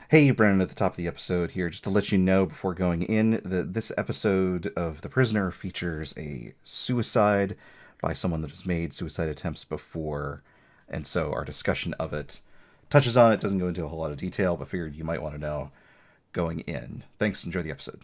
Hey, Brennan, at the top of the episode here, just to let you know before going in that this episode of The Prisoner features a suicide by someone that has made suicide attempts before, and so our discussion of it touches on it, doesn't go into a whole lot of detail, but figured you might want to know going in. Thanks, enjoy the episode.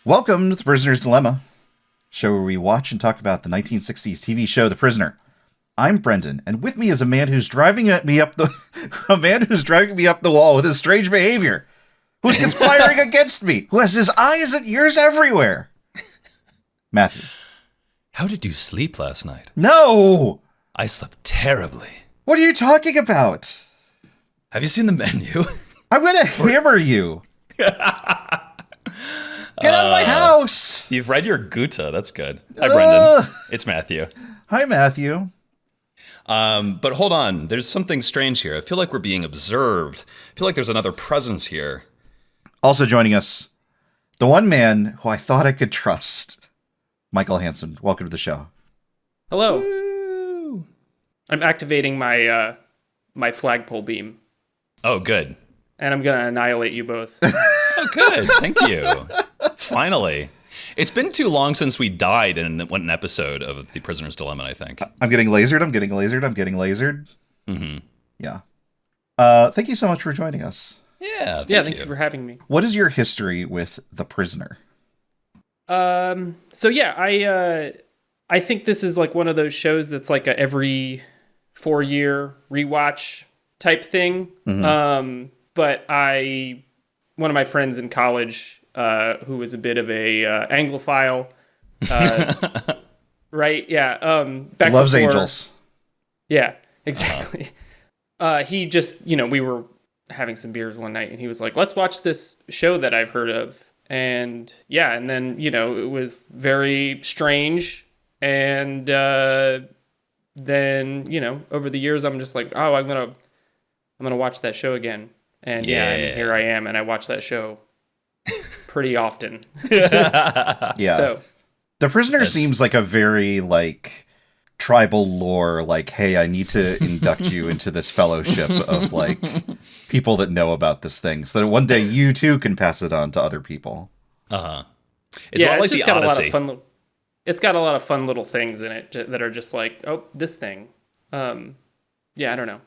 Welcome to The Prisoner's Dilemma, show where we watch and talk about the 1960s TV show The Prisoner. I'm Brendan, and with me is a man who's driving me up the wall with his strange behavior, who's conspiring against me, who has his eyes and ears everywhere. Matthew. How did you sleep last night? No! I slept terribly. What are you talking about? Have you seen the menu? I'm gonna hammer you. Get out of my house! You've read your Gutta. That's good. Hi, Brendan. It's Matthew. Hi, Matthew. But hold on. There's something strange here. I feel like we're being observed. I feel like there's another presence here. Also joining us, the one man who I thought I could trust, Michael Hansen. Welcome to the show. Hello. Woo! I'm activating my my flagpole beam, Oh, good. and I'm gonna annihilate you both. Oh, good. Thank you. Finally. It's been too long since we died in an episode of The Prisoner's Dilemma, I think. I'm getting lasered. Mm-hmm. Yeah. Thank you so much for joining us. Yeah, Thank you for having me. What is your history with The Prisoner? So yeah, I think this is like one of those shows that's like a every 4-year rewatch type thing. Mm-hmm. But one of my friends in college, who was a bit of a Anglophile, right? Yeah. Back Loves before, angels. Yeah, exactly. He just, we were having some beers one night, and he was like, "Let's watch this show that I've heard of." And yeah, and then it was very strange, and then over the years, I'm just like, "Oh, I'm gonna watch that show again." And and here I am, and I watch that show pretty often. Yeah. So The Prisoner seems like a very tribal lore, hey, I need to induct you into this fellowship of people that know about this thing, so that one day you too can pass it on to other people. It's a lot like just the got Odyssey. It's got a lot of fun little things in it that are just like, oh, this thing. I don't know.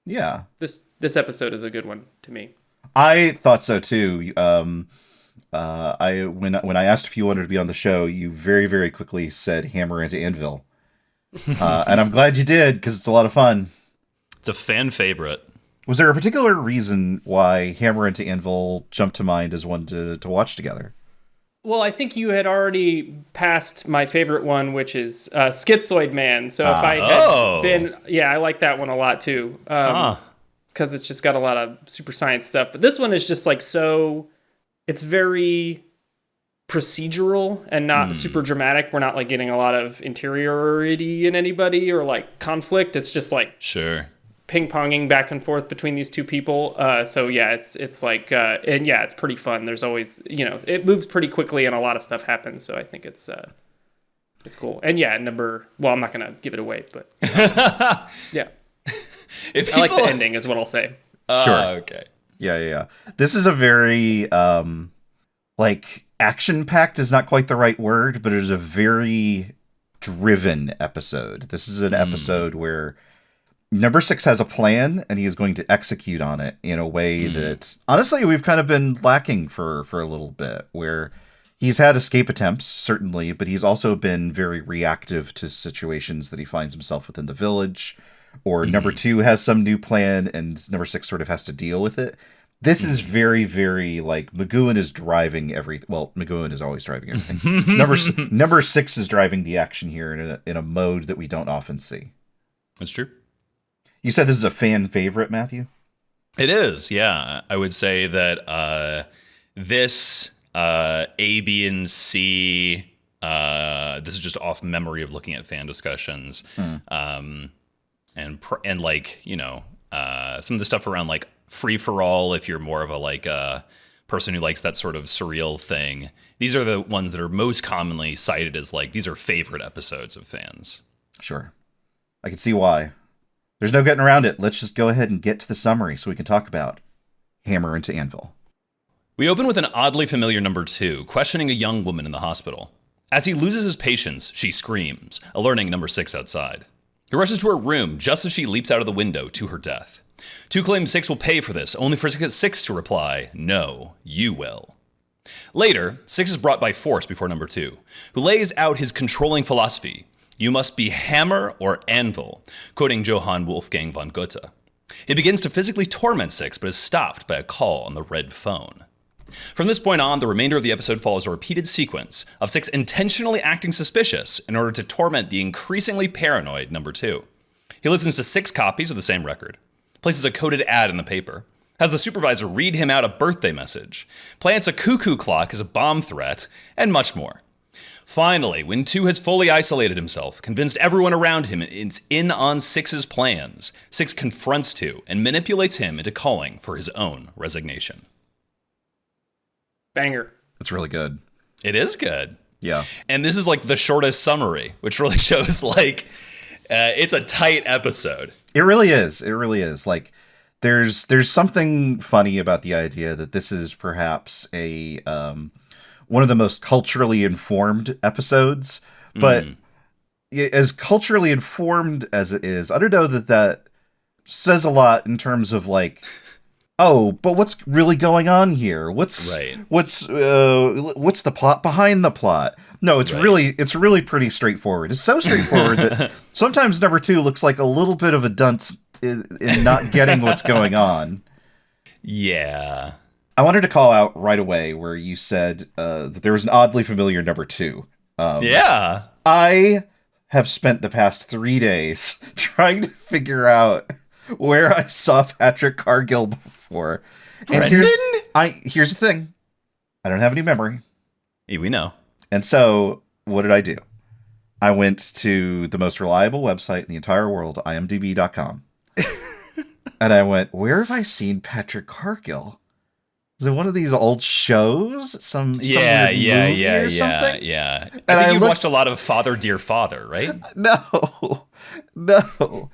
Yeah. This episode is a good one to me. I thought so too. When I asked if you wanted to be on the show, you very, very quickly said "Hammer into Anvil," and I'm glad you did because it's a lot of fun. It's a fan favorite. Was there a particular reason why Hammer into Anvil jumped to mind as one to watch together? Well, I think you had already passed my favorite one, which is Schizoid Man. So if I had been, I like that one a lot too, because it's just got a lot of super science stuff. But this one is just it's very procedural and not super dramatic. We're not getting a lot of interiority in anybody or conflict. It's just Sure. ping-ponging back and forth between these two people. So yeah, it's it's pretty fun. There's always, it moves pretty quickly and a lot of stuff happens. So I think it's cool. And yeah, I'm not going to give it away, but yeah. I like the ending is what I'll say. Sure. Okay. Yeah. This is a very, action-packed is not quite the right word, but it is a very driven episode. This is an episode where Number 6 has a plan, and he is going to execute on it in a way that, honestly, we've kind of been lacking for a little bit, where he's had escape attempts, certainly, but he's also been very reactive to situations that he finds himself within the village, or number 2 has some new plan, and number 6 sort of has to deal with it. This is very, very, like, McGowan is driving everything. Well, McGowan is always driving everything. Number 6 is driving the action here in a mode that we don't often see. That's true. You said this is a fan favorite, Matthew? It is, yeah. I would say that this A, B, and C. This is just off memory of looking at fan discussions, and like, you know, some of the stuff around like free for all. If you're more of a like person who likes that sort of surreal thing, these are the ones that are most commonly cited as like these are favorite episodes of fans. Sure, I can see why. There's no getting around it. Let's just go ahead and get to the summary so we can talk about Hammer into Anvil. We open with an oddly familiar number 2 questioning a young woman in the hospital. As he loses his patience, she screams, alerting number 6 outside. He rushes to her room just as she leaps out of the window to her death. 2 claims 6 will pay for this, only for 6 to reply, "No, you will." Later, 6 is brought by force before number 2, who lays out his controlling philosophy. You must be hammer or anvil, quoting Johann Wolfgang von Goethe. He begins to physically torment 6, but is stopped by a call on the red phone. From this point on, the remainder of the episode follows a repeated sequence of 6 intentionally acting suspicious in order to torment the increasingly paranoid number 2. He listens to 6 copies of the same record, places a coded ad in the paper, has the supervisor read him out a birthday message, plants a cuckoo clock as a bomb threat, and much more. Finally, when 2 has fully isolated himself, convinced everyone around him is in on 6's plans, 6 confronts 2 and manipulates him into calling for his own resignation. Banger. That's really good. It is good. Yeah. And this is like the shortest summary, which really shows like it's a tight episode. It really is. It really is. Like there's something funny about the idea that this is perhaps a one of the most culturally informed episodes, but as culturally informed as it is, I don't know that says a lot in terms of like, oh, but what's really going on here? What's the plot behind the plot? No, it's really pretty straightforward. It's so straightforward that sometimes number 2 looks like a little bit of a dunce in not getting what's going on. Yeah. I wanted to call out right away where you said that there was an oddly familiar number 2. Yeah. I have spent the past 3 days trying to figure out where I saw Patrick Cargill before. And here's the thing. I don't have any memory. We know. And so, what did I do? I went to the most reliable website in the entire world, imdb.com. And I went, where have I seen Patrick Cargill? Is it one of these old shows? Some movie or something? Yeah. And I think you watched a lot of Father Dear Father, right? No. The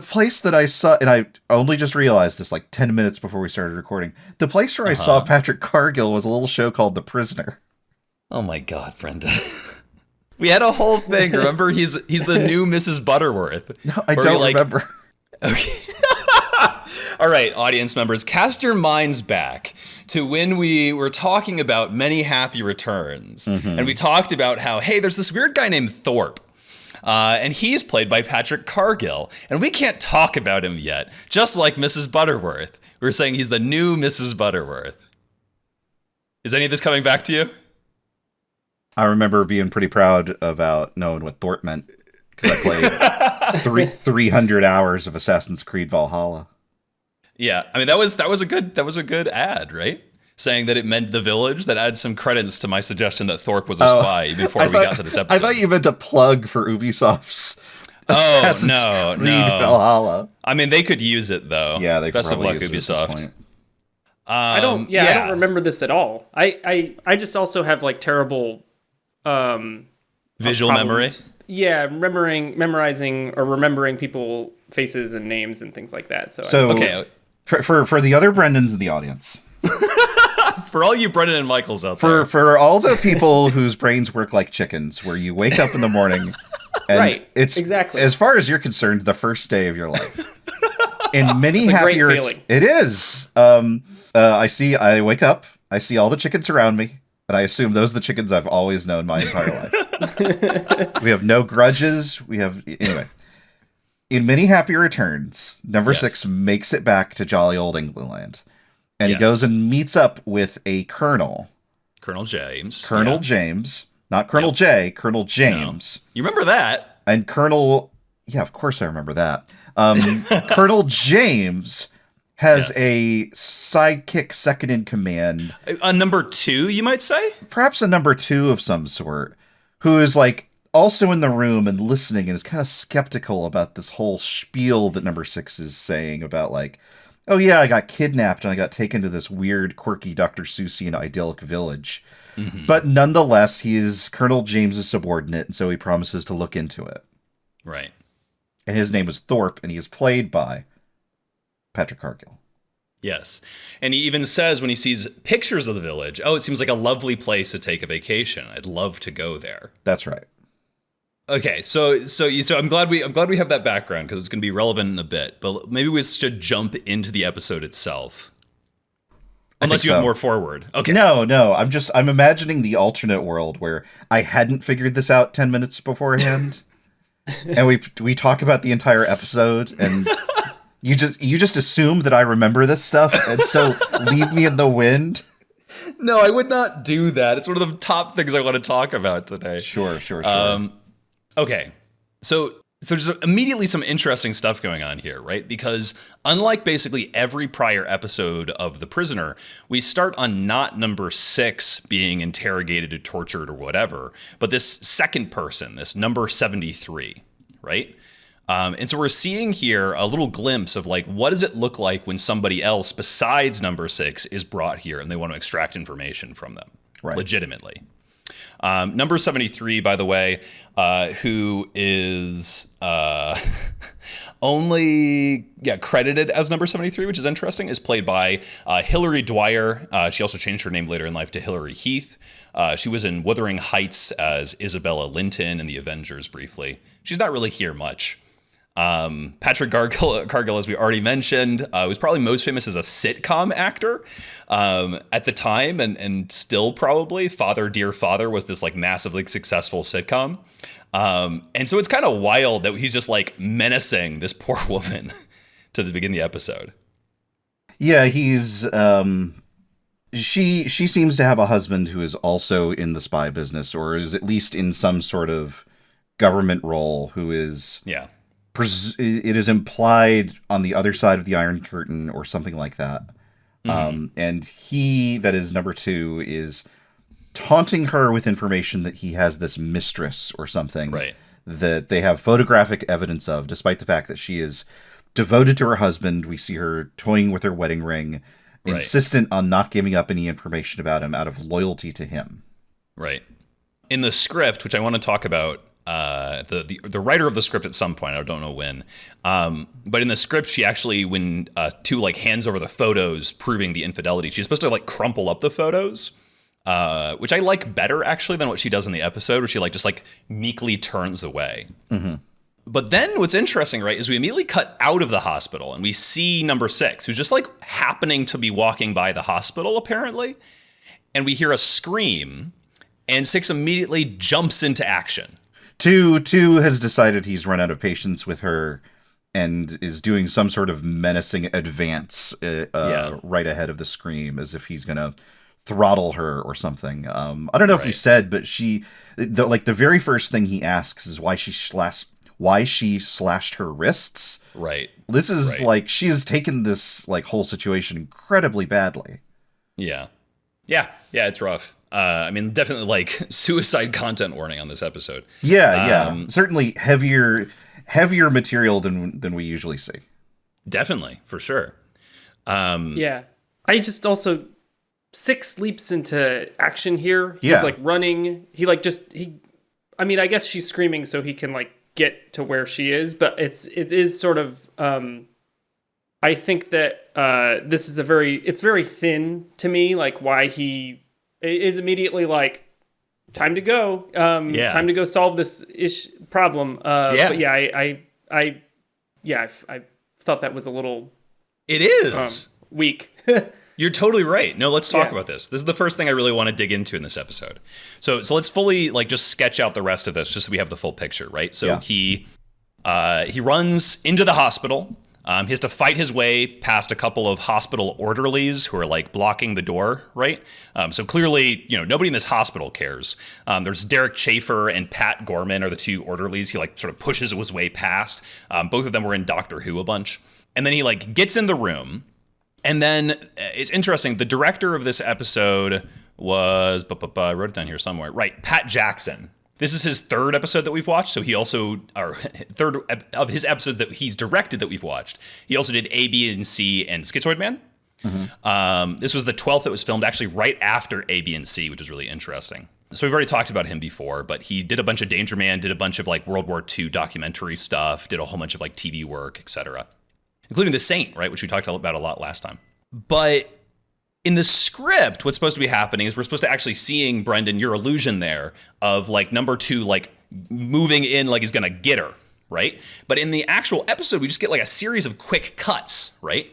place that I saw, and I only just realized this like 10 minutes before we started recording, the place where I saw Patrick Cargill was a little show called The Prisoner. Oh my God, Brenda. We had a whole thing. Remember, he's the new Mrs. Butterworth. No, I don't remember. Okay. All right, audience members, cast your minds back to when we were talking about Many Happy Returns. And we talked about how, hey, there's this weird guy named Thorpe. And he's played by Patrick Cargill. And we can't talk about him yet, just like Mrs. Butterworth. We were saying he's the new Mrs. Butterworth. Is any of this coming back to you? I remember being pretty proud about knowing what Thorpe meant, because I played 300 hours of Assassin's Creed Valhalla. Yeah, I mean that was a good ad, right? Saying that it meant the village. That adds some credence to my suggestion that Thorpe was a spy before we got to this episode. I thought you meant a plug for Ubisoft's Assassin's Creed Valhalla. I mean, they could use it though. Yeah, they could Best of luck, use it Ubisoft. at this point. I don't remember this at all. I just also have like terrible visual memory. Yeah, memorizing or remembering people faces and names and things like that. So okay. For the other Brendans in the audience. For all you Brendan and Michaels out there. For all the people whose brains work like chickens, where you wake up in the morning And right. it's exactly. as far as you're concerned, the first day of your life. In many happier, it is. I wake up, I see all the chickens around me, and I assume those are the chickens I've always known my entire life. We have no grudges. Anyway. In many happy returns, number 6 makes it back to jolly old England. And he goes and meets up with a colonel. Colonel James. Colonel James. Not Colonel J, Colonel James. No. You remember that? And Colonel... Yeah, of course I remember that. Colonel James has a sidekick second in command. A number 2, you might say? Perhaps a number 2 of some sort. Who is like... also in the room and listening and is kind of skeptical about this whole spiel that number 6 is saying about like, oh yeah, I got kidnapped and I got taken to this weird, quirky Dr. Seussian idyllic village. Mm-hmm. But nonetheless, he is Colonel James's subordinate, and so he promises to look into it. Right. And his name is Thorpe, and he is played by Patrick Cargill. Yes. And he even says when he sees pictures of the village, oh, it seems like a lovely place to take a vacation. I'd love to go there. That's right. Okay, so I'm glad we have that background because it's going to be relevant in a bit. But maybe we should jump into the episode itself, unless you have more forward. Okay. No, I'm imagining the alternate world where I hadn't figured this out 10 minutes beforehand, and we talk about the entire episode, and you just assume that I remember this stuff, and so leave me in the wind. No, I would not do that. It's one of the top things I want to talk about today. Sure. Okay, so there's immediately some interesting stuff going on here, right? Because unlike basically every prior episode of The Prisoner, we start on not number 6 being interrogated or tortured or whatever, but this second person, this number 73, right? And so we're seeing here a little glimpse of like, what does it look like when somebody else besides number 6 is brought here and they want to extract information from them, legitimately. Number 73, by the way, who is only credited as number 73, which is interesting, is played by Hilary Dwyer. She also changed her name later in life to Hilary Heath. She was in Wuthering Heights as Isabella Linton in The Avengers briefly. She's not really here much. Patrick Cargill, as we already mentioned, was probably most famous as a sitcom actor at the time, and still probably. Father, Dear Father was this like massively successful sitcom. And so it's kind of wild that he's just like menacing this poor woman to begin the episode. Yeah, he's she seems to have a husband who is also in the spy business, or is at least in some sort of government role, who is it is implied on the other side of the Iron Curtain or something like that. Mm-hmm. And he, that is number 2, is taunting her with information that he has this mistress or something that they have photographic evidence of, despite the fact that she is devoted to her husband. We see her toying with her wedding ring, insistent on not giving up any information about him out of loyalty to him. Right. In the script, which I want to talk about, the writer of the script at some point, I don't know when, but in the script, she actually, when Tu like hands over the photos proving the infidelity, she's supposed to like crumple up the photos, which I like better actually than what she does in the episode, where she like just like meekly turns away. Mm-hmm. But then what's interesting, right, is we immediately cut out of the hospital and we see number 6, who's just like happening to be walking by the hospital apparently, and we hear a scream, and 6 immediately jumps into action. Tu has decided he's run out of patience with her and is doing some sort of menacing advance right ahead of the scream, as if he's going to throttle her or something. I don't know if we said, but the very first thing he asks is why she slashed her wrists. Right. This is like, she has taken this like whole situation incredibly badly. Yeah, it's rough. I mean, definitely like suicide content warning on this episode. Yeah. Certainly heavier material than we usually see. Definitely, for sure. I just also 6 leaps into action here. He's like running. I mean, I guess she's screaming so he can like get to where she is, but it is sort of I think that this is it's very thin to me, like why he is immediately like time to go. Time to go solve this problem. But yeah, I thought that was a little. It is weak. You're totally right. No, let's talk about this. This is the first thing I really want to dig into in this episode. So let's fully like just sketch out the rest of this, just so we have the full picture, right? So he runs into the hospital. He has to fight his way past a couple of hospital orderlies who are like blocking the door, right? So clearly, nobody in this hospital cares. There's Derek Chafer and Pat Gorman are the two orderlies. He like sort of pushes his way past. Both of them were in Doctor Who a bunch. And then he like gets in the room. And then it's interesting. The director of this episode was, I wrote it down here somewhere. Right, Pat Jackson. This is his third episode that we've watched. So he also, or third of his episodes that he's directed that we've watched. He also did A, B, and C and Schizoid Man. Mm-hmm. This was the 12th that was filmed actually right after A, B, and C, which is really interesting. So we've already talked about him before, but he did a bunch of Danger Man, did a bunch of like World War II documentary stuff, did a whole bunch of like TV work, etc., including The Saint, right, which we talked about a lot last time. But in the script, what's supposed to be happening is we're supposed to actually seeing, Brendan, your illusion there of like number 2 like moving in like he's gonna get her, right? But in the actual episode, we just get like a series of quick cuts, right?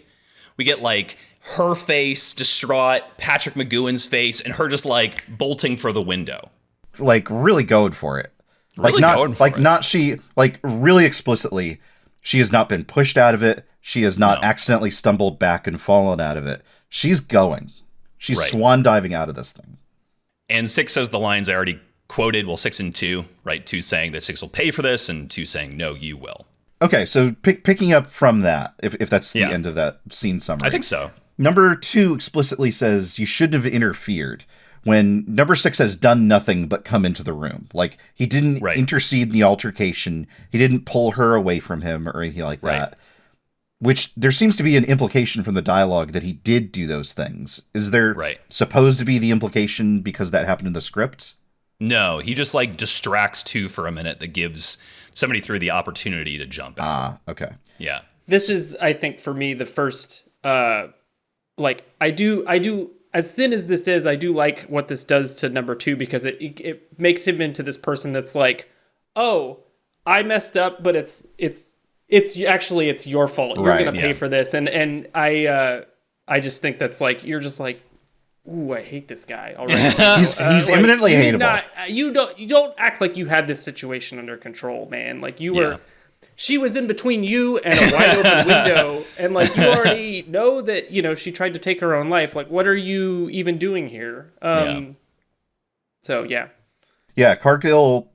We get like her face distraught, Patrick McGowan's face, and her just like bolting for the window. Like really going for it. Really going for it. Not she, like really explicitly, she has not been pushed out of it. She has not accidentally stumbled back and fallen out of it. She's going. She's swan diving out of this thing. And 6 says the lines I already quoted. Well, 6 and 2, right? 2 saying that 6 will pay for this, and 2 saying, no, you will. Okay, so picking up from that, if that's the end of that scene summary. I think so. Number 2 explicitly says you shouldn't have interfered when number 6 has done nothing but come into the room. Like, he didn't intercede in the altercation. He didn't pull her away from him or anything like that. Which there seems to be an implication from the dialogue that he did do those things. Is there supposed to be the implication because that happened in the script? No, he just like distracts 2 for a minute that gives 73 the opportunity to jump out. Okay. Yeah. This is, I think, for me, the first, like, I do, as thin as this is, I do like what this does to number 2 because it makes him into this person that's like, oh, I messed up, but it's actually it's your fault. You're gonna pay for this, and I just think that's like you're just like, ooh, I hate this guy already. he's imminently hateable. You don't act like you had this situation under control, man. Like you were, she was in between you and a wide open window, and like you already know that she tried to take her own life. Like, what are you even doing here? So yeah, Cargill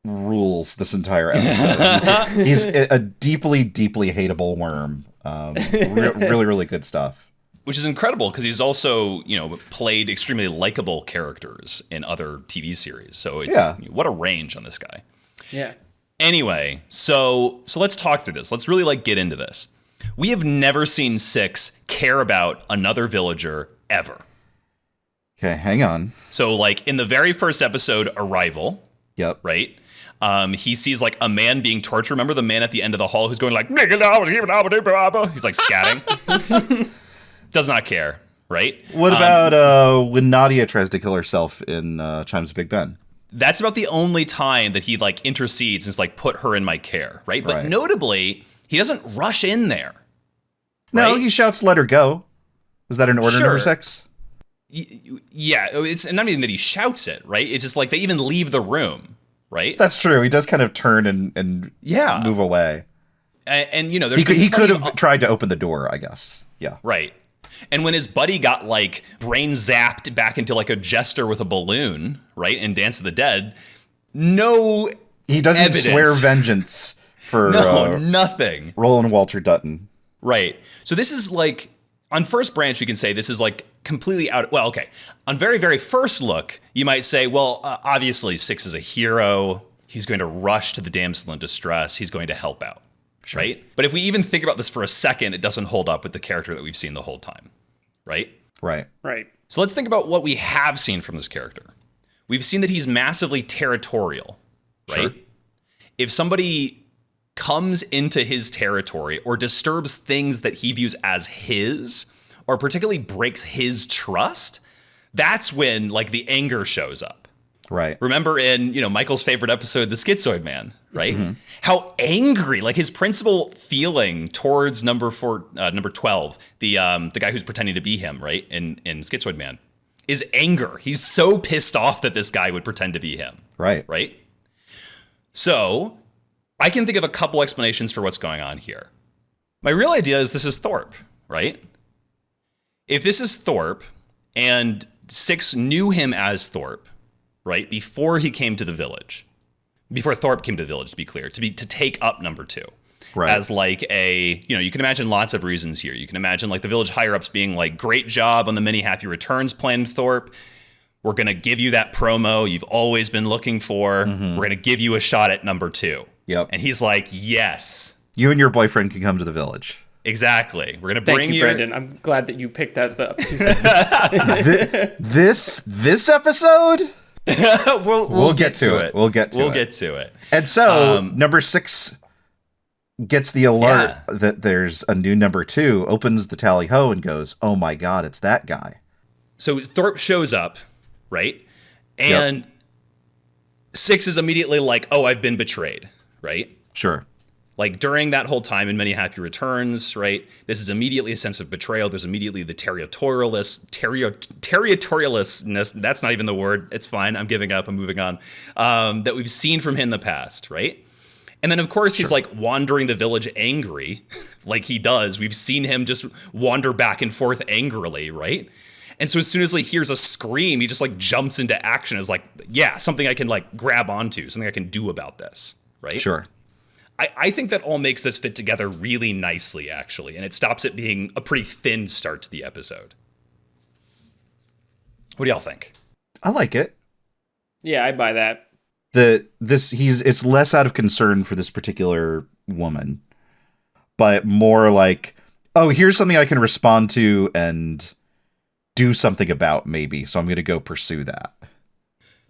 rules this entire episode. He's a deeply, deeply hateable worm. Really, really good stuff. Which is incredible because he's also, played extremely likable characters in other TV series. So it's what a range on this guy. Yeah. Anyway, so let's talk through this. Let's really like get into this. We have never seen 6 care about another villager ever. Okay, hang on. So like in the very first episode, Arrival. Yep. Right? He sees like a man being tortured. Remember the man at the end of the hall who's going like, he's like scatting. Does not care, right? What about when Nadia tries to kill herself in Chimes of Big Ben? That's about the only time that he like intercedes and is like, put her in my care, right? But notably, he doesn't rush in there. No, he shouts, let her go. Is that an order number 6? Yeah, it's not even that he shouts it, right? It's just like they even leave the room. Right? That's true. He does kind of turn and move away. And there's he could have tried to open the door, I guess. Yeah. Right. And when his buddy got like brain zapped back into like a jester with a balloon, right, and Dance of the Dead, he doesn't evidence. Swear vengeance for nothing. Roland Walter Dutton. Right. So this is like on first branch, we can say this is like completely out. Well, okay. On very, very first look, you might say, well, obviously 6 is a hero. He's going to rush to the damsel in distress. He's going to help out. Sure. Right? But if we even think about this for a second, it doesn't hold up with the character that we've seen the whole time. Right? Right. So let's think about what we have seen from this character. We've seen that he's massively territorial. Right? Sure. If somebody comes into his territory or disturbs things that he views as his, or particularly breaks his trust, that's when like the anger shows up. Right. Remember in, Michael's favorite episode, The Schizoid Man, right? Mm-hmm. How angry, like his principal feeling towards number 12, the guy who's pretending to be him, right? In Schizoid Man, is anger. He's so pissed off that this guy would pretend to be him. Right. Right? So I can think of a couple explanations for what's going on here. My real idea is this is Thorpe, right? If this is Thorpe and Six knew him as Thorpe, right, before he came to the village, before Thorpe came to the village, to be clear, to take up number 2, right, as like you can imagine lots of reasons here. You can imagine like the village higher ups being like, great job on the many happy returns plan, Thorpe. We're going to give you that promo you've always been looking for. Mm-hmm. We're going to give you a shot at number 2. Yep. And he's like, yes. You and your boyfriend can come to the village. Exactly. We're going to bring you. Thank you, Brendan. I'm glad that you picked that up too. This episode? we'll get to it. We'll get to it. And so number 6 gets the alert that there's a new number 2, opens the tally ho and goes, oh my God, it's that guy. So Thorpe shows up, right? And 6 is immediately like, oh, I've been betrayed, right? Sure. Like during that whole time in Many Happy Returns, right? This is immediately a sense of betrayal. There's immediately the territorialistness. That's not even the word. It's fine. I'm giving up. I'm moving on. That we've seen from him in the past, right? And then, of course, he's like wandering the village angry, like he does. We've seen him just wander back and forth angrily, right? And so as soon as he hears a scream, he just like jumps into action as like, yeah, something I can like grab onto, something I can do about this, right? Sure. I think that all makes this fit together really nicely, actually, and it stops it being a pretty thin start to the episode. What do y'all think? I like it. Yeah, I buy that. It's less out of concern for this particular woman, but more like, oh, here's something I can respond to and do something about, maybe. So I'm going to go pursue that.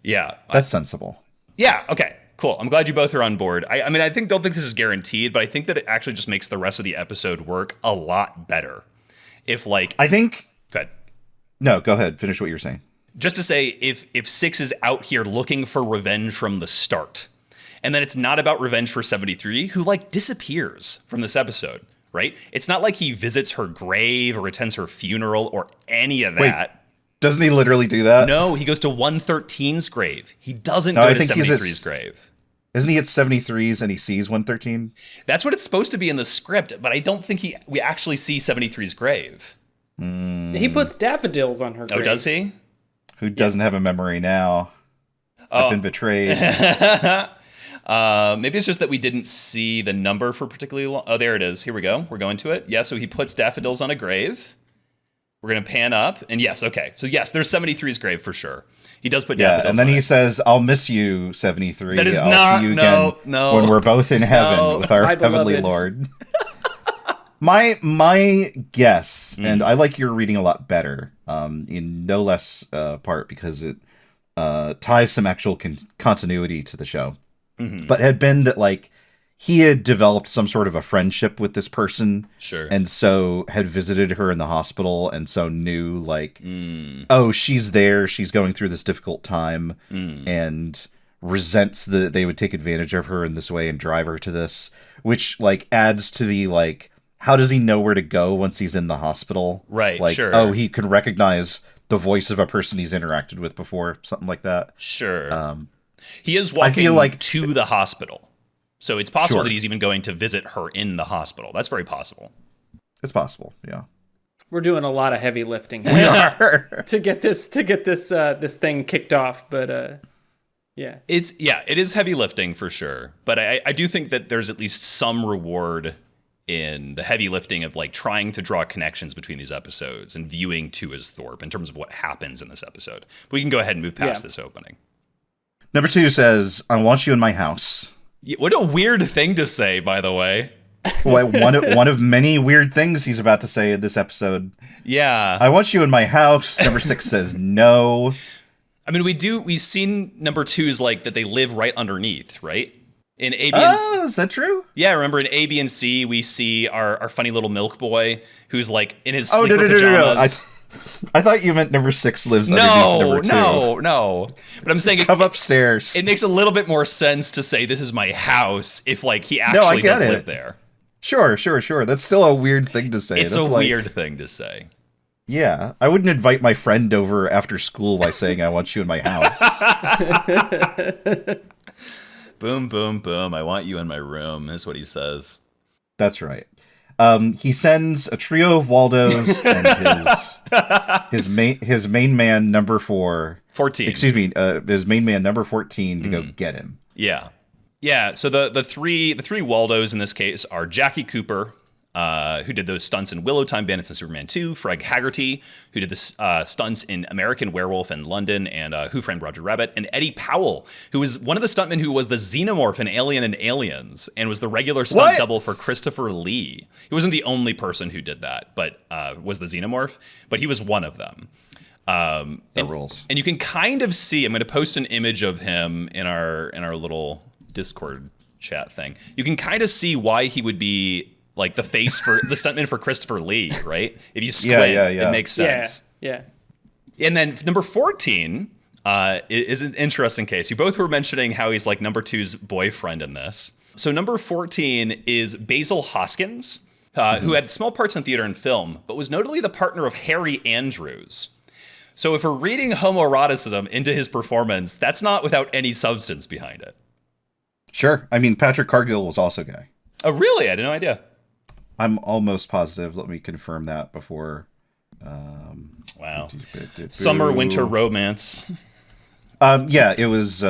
Yeah, that's sensible. Yeah. Okay. Cool. I'm glad you both are on board. I mean, don't think this is guaranteed, but I think that it actually just makes the rest of the episode work a lot better. If like, I think. Go ahead. No, go ahead. Finish what you're saying. Just to say, if 6 is out here looking for revenge from the start, and then it's not about revenge for 73, who like disappears from this episode, right? It's not like he visits her grave or attends her funeral or any of that. Wait, doesn't he literally do that? No, he goes to 113's grave. He doesn't go to 73's grave. Isn't he at 73's and he sees 113? That's what it's supposed to be in the script, but I don't think we actually see 73's grave. He puts daffodils on her grave. Oh, does he? Who doesn't have a memory now? I've been betrayed. Maybe it's just that we didn't see the number for particularly long. Oh, there it is. Here we go. We're going to it. Yeah, so he puts daffodils on a grave. We're going to pan up. And yes, okay. So yes, there's 73's grave for sure. He does put daffodils on it. And then he says, I'll miss you, 73. That is I'll see you again when we're both in heaven with our heavenly Lord. My guess, and I like your reading a lot better, in no less part because it ties some actual continuity to the show, but had been that like he had developed some sort of a friendship with this person. Sure. And so had visited her in the hospital and so knew like, oh, she's there. She's going through this difficult time and resents that they would take advantage of her in this way and drive her to this, which like adds to the like, how does he know where to go once he's in the hospital? Right. Like, sure. Oh, he can recognize the voice of a person he's interacted with before, something like that. Sure. He is walking to the hospital. So it's possible that he's even going to visit her in the hospital. That's very possible. It's possible, yeah. We're doing a lot of heavy lifting We are to get this this thing kicked off, but yeah. It is heavy lifting for sure. But I do think that there's at least some reward in the heavy lifting of like trying to draw connections between these episodes and viewing 2 as Thorpe in terms of what happens in this episode. But we can go ahead and move past this opening. Number 2 says, I want you in my house. What a weird thing to say, by the way. Well, one of many weird things he's about to say in this episode. Yeah. I want you in my house. Number 6 says no. I mean, we've seen number 2's like that they live right underneath, right? In A, B, and C. Is that true? Yeah, remember in A, B, and C, we see our funny little milk boy who's like in his sleeper pajamas. I thought you meant number 6 lives underneath number 2. No. But I'm saying Come upstairs. It makes a little bit more sense to say this is my house if like he actually does live there. Sure. That's still a weird thing to say. It's a weird thing to say. Yeah, I wouldn't invite my friend over after school by saying I want you in my house. Boom, boom, boom. I want you in my room, is what he says. That's right. He sends a trio of Waldos and his main man number 14. Excuse me, his main man number 14 to go get him. Yeah. So the three Waldos in this case are Jackie Cooper, who did those stunts in Willow Time Bandits and Superman 2, Fred Haggerty, who did the stunts in American Werewolf in London and Who Framed Roger Rabbit, and Eddie Powell, who was one of the stuntmen who was the xenomorph in Alien and Aliens and was the regular stunt double for Christopher Lee. He wasn't the only person who did that, but was the xenomorph, but he was one of them. Rules. And you can kind of see, I'm going to post an image of him in our little Discord chat thing. You can kind of see why he would be like the face for the stuntman for Christopher Lee, right? If you squint, it makes sense. Yeah. And then number 14 is an interesting case. You both were mentioning how he's like number 2's boyfriend in this. So number 14 is Basil Hoskins, who had small parts in theater and film, but was notably the partner of Harry Andrews. So if we're reading homoeroticism into his performance, that's not without any substance behind it. Sure. I mean, Patrick Cargill was also gay. Oh, really? I had no idea. I'm almost positive. Let me confirm that before. Wow. Summer winter romance. Yeah, it was.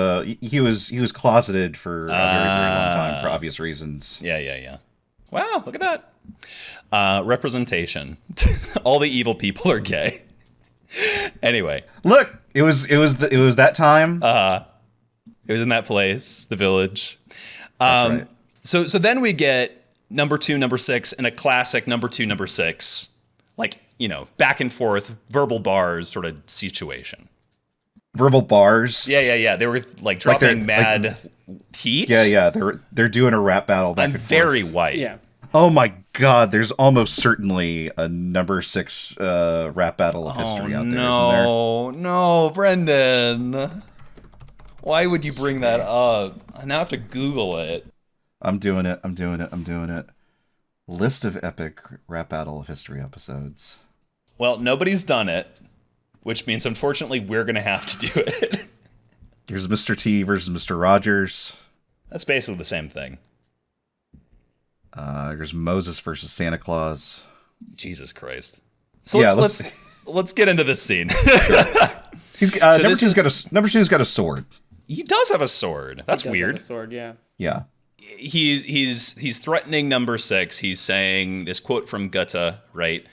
He was closeted for a very long time for obvious reasons. Yeah. Wow, look at that. Representation. All the evil people are gay. Anyway, look, it was that time. It was in that place, the village. That's right. So then we get number 2, number 6, and a classic number 2, number 6, like, back and forth, verbal bars sort of situation. Verbal bars? Yeah. They were like dropping mad heat. Yeah. They're doing a rap battle back and forth. Very white. Yeah. Oh my God! There's almost certainly a number 6 rap battle of history out there, isn't there? No, Brendan. Why would you bring that up? I now have to Google it. I'm doing it. List of epic rap battle of history episodes. Well, nobody's done it, which means unfortunately we're gonna have to do it. Here's Mr. T versus Mr. Rogers. That's basically the same thing. There's Moses versus Santa Claus. Jesus Christ. So let's get into this scene. Sure. He's number two's got a sword. He does have a sword. That's weird. Have a sword, yeah. Yeah. He's threatening number 6. He's saying this quote from Goethe, right?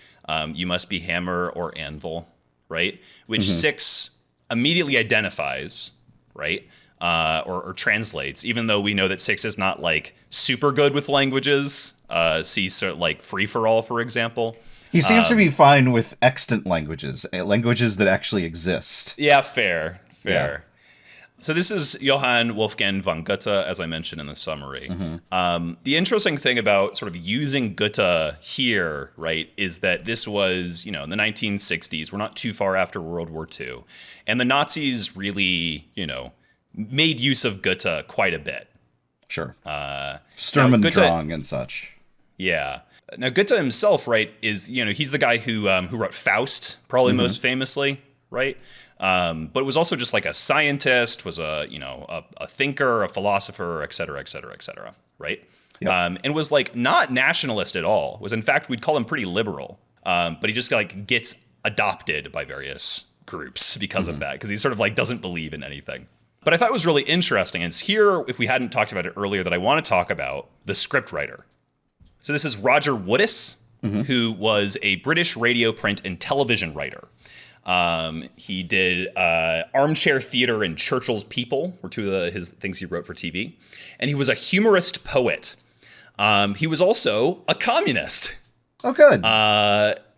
You must be hammer or anvil, right? Which 6 immediately identifies, right? Or translates, even though we know that 6 is not like super good with languages. See, like Free for All, for example. He seems to be fine with extant languages that actually exist. Yeah, fair. Yeah. So this is Johann Wolfgang von Goethe, as I mentioned in the summary. The interesting thing about sort of using Goethe here, right, is that this was, in the 1960s. We're not too far after World War II. And the Nazis really, made use of Goethe quite a bit. Sure. Sturm und Drang and such. Yeah. Now, Goethe himself, right, is, he's the guy who wrote Faust, probably most famously, right? But was also just like a scientist, was a thinker, a philosopher, et cetera, right? Yep. And was like not nationalist at all. Was in fact, we'd call him pretty liberal. But he just like gets adopted by various groups because of that, because he sort of like doesn't believe in anything. But I thought it was really interesting. And it's here, if we hadn't talked about it earlier, that I want to talk about the scriptwriter. So this is Roger Woodis, who was a British radio, print, and television writer. He did Armchair Theater and Churchill's People were two of his things he wrote for TV. And he was a humorist poet. He was also a communist. Oh, good.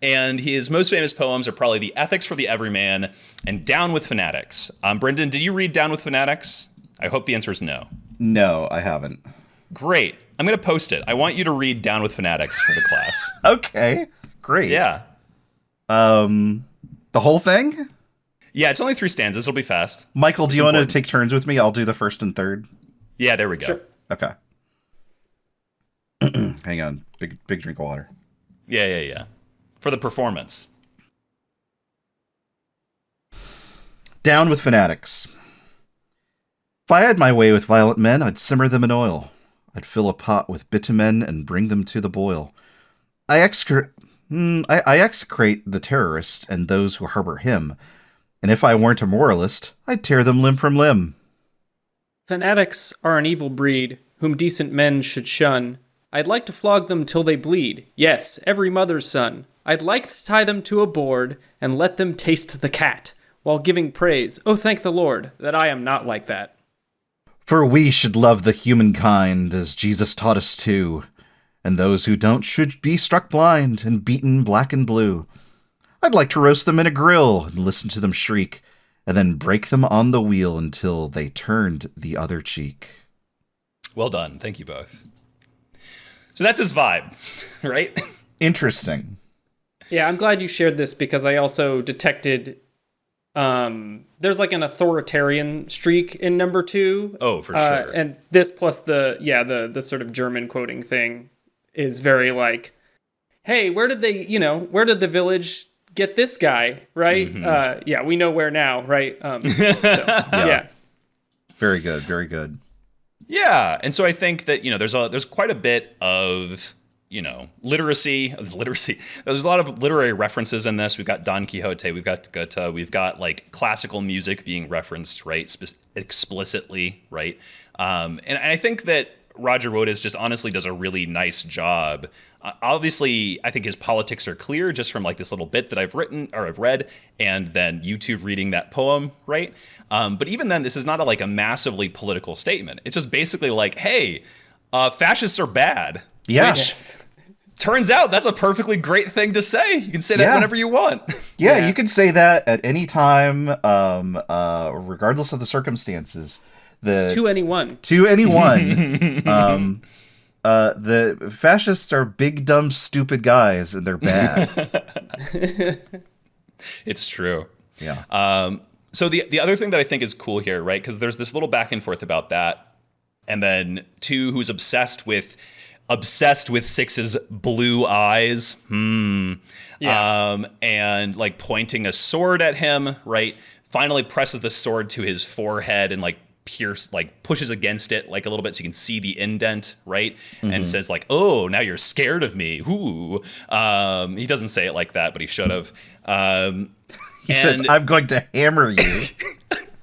And his most famous poems are probably The Ethics for the Everyman and Down with Fanatics. Brendan, did you read Down with Fanatics? I hope the answer is no. No, I haven't. Great. I'm going to post it. I want you to read Down with Fanatics for the class. Okay, great. Yeah. The whole thing? Yeah, it's only 3 stanzas. It'll be fast. Michael, do you want to take turns with me? I'll do the first and third. Yeah, there we go. Sure. Okay. Hang on. Big drink of water. Yeah. For the performance. Down with fanatics. If I had my way with violent men, I'd simmer them in oil. I'd fill a pot with bitumen and bring them to the boil. I execrate the terrorist and those who harbor him, and if I weren't a moralist, I'd tear them limb from limb. Fanatics are an evil breed, whom decent men should shun. I'd like to flog them till they bleed, yes, every mother's son. I'd like to tie them to a board, and let them taste the cat, while giving praise, oh thank the Lord, that I am not like that. For we should love the humankind, as Jesus taught us to, and those who don't should be struck blind and beaten black and blue. I'd like to roast them in a grill and listen to them shriek, and then break them on the wheel until they turned the other cheek. Well done. Thank you both. So that's his vibe, right? Interesting. Yeah, I'm glad you shared this because I also detected there's like an authoritarian streak in number 2. Oh, for sure. And this plus the sort of German quoting thing is very like, hey, where did the village get this guy, right? Mm-hmm. Yeah, we know where now, right? Yeah. Very good, very good. Yeah, and so I think that there's quite a bit of literacy. There's a lot of literary references in this. We've got Don Quixote, we've got Goethe, we've got like classical music being referenced, right, explicitly, right. And I think that Roger Wodas just honestly does a really nice job. Obviously, I think his politics are clear just from like this little bit that I've read, and then YouTube reading that poem, right? But even then, this is not a massively political statement. It's just basically like, hey, fascists are bad. Yeah. Yes. Turns out that's a perfectly great thing to say. You can say that whenever you want. Yeah, you can say that at any time, regardless of the circumstances. To anyone. The fascists are big, dumb, stupid guys, and they're bad. It's true. Yeah. So the other thing that I think is cool here, right? Because there's this little back and forth about that, and then 2, who's obsessed with Six's blue eyes. Yeah. And like pointing a sword at him, right? Finally presses the sword to his forehead and pushes against it like a little bit so you can see the indent, right? Mm-hmm. And says like, oh, now you're scared of me. Ooh. He doesn't say it like that, but he should have. He says, I'm going to hammer you.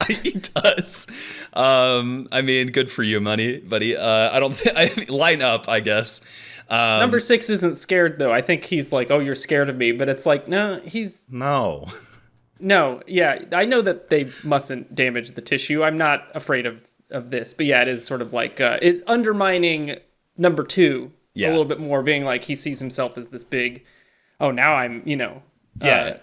He does. I mean, good for you, buddy. I don't think line up, I guess. Number 6 isn't scared though. I think he's like, oh, you're scared of me, but it's like, no, he's no. No, yeah, I know that they mustn't damage the tissue. I'm not afraid of this, but yeah, it is sort of like it's undermining number 2 a little bit more, being like he sees himself as this big. Oh, now I'm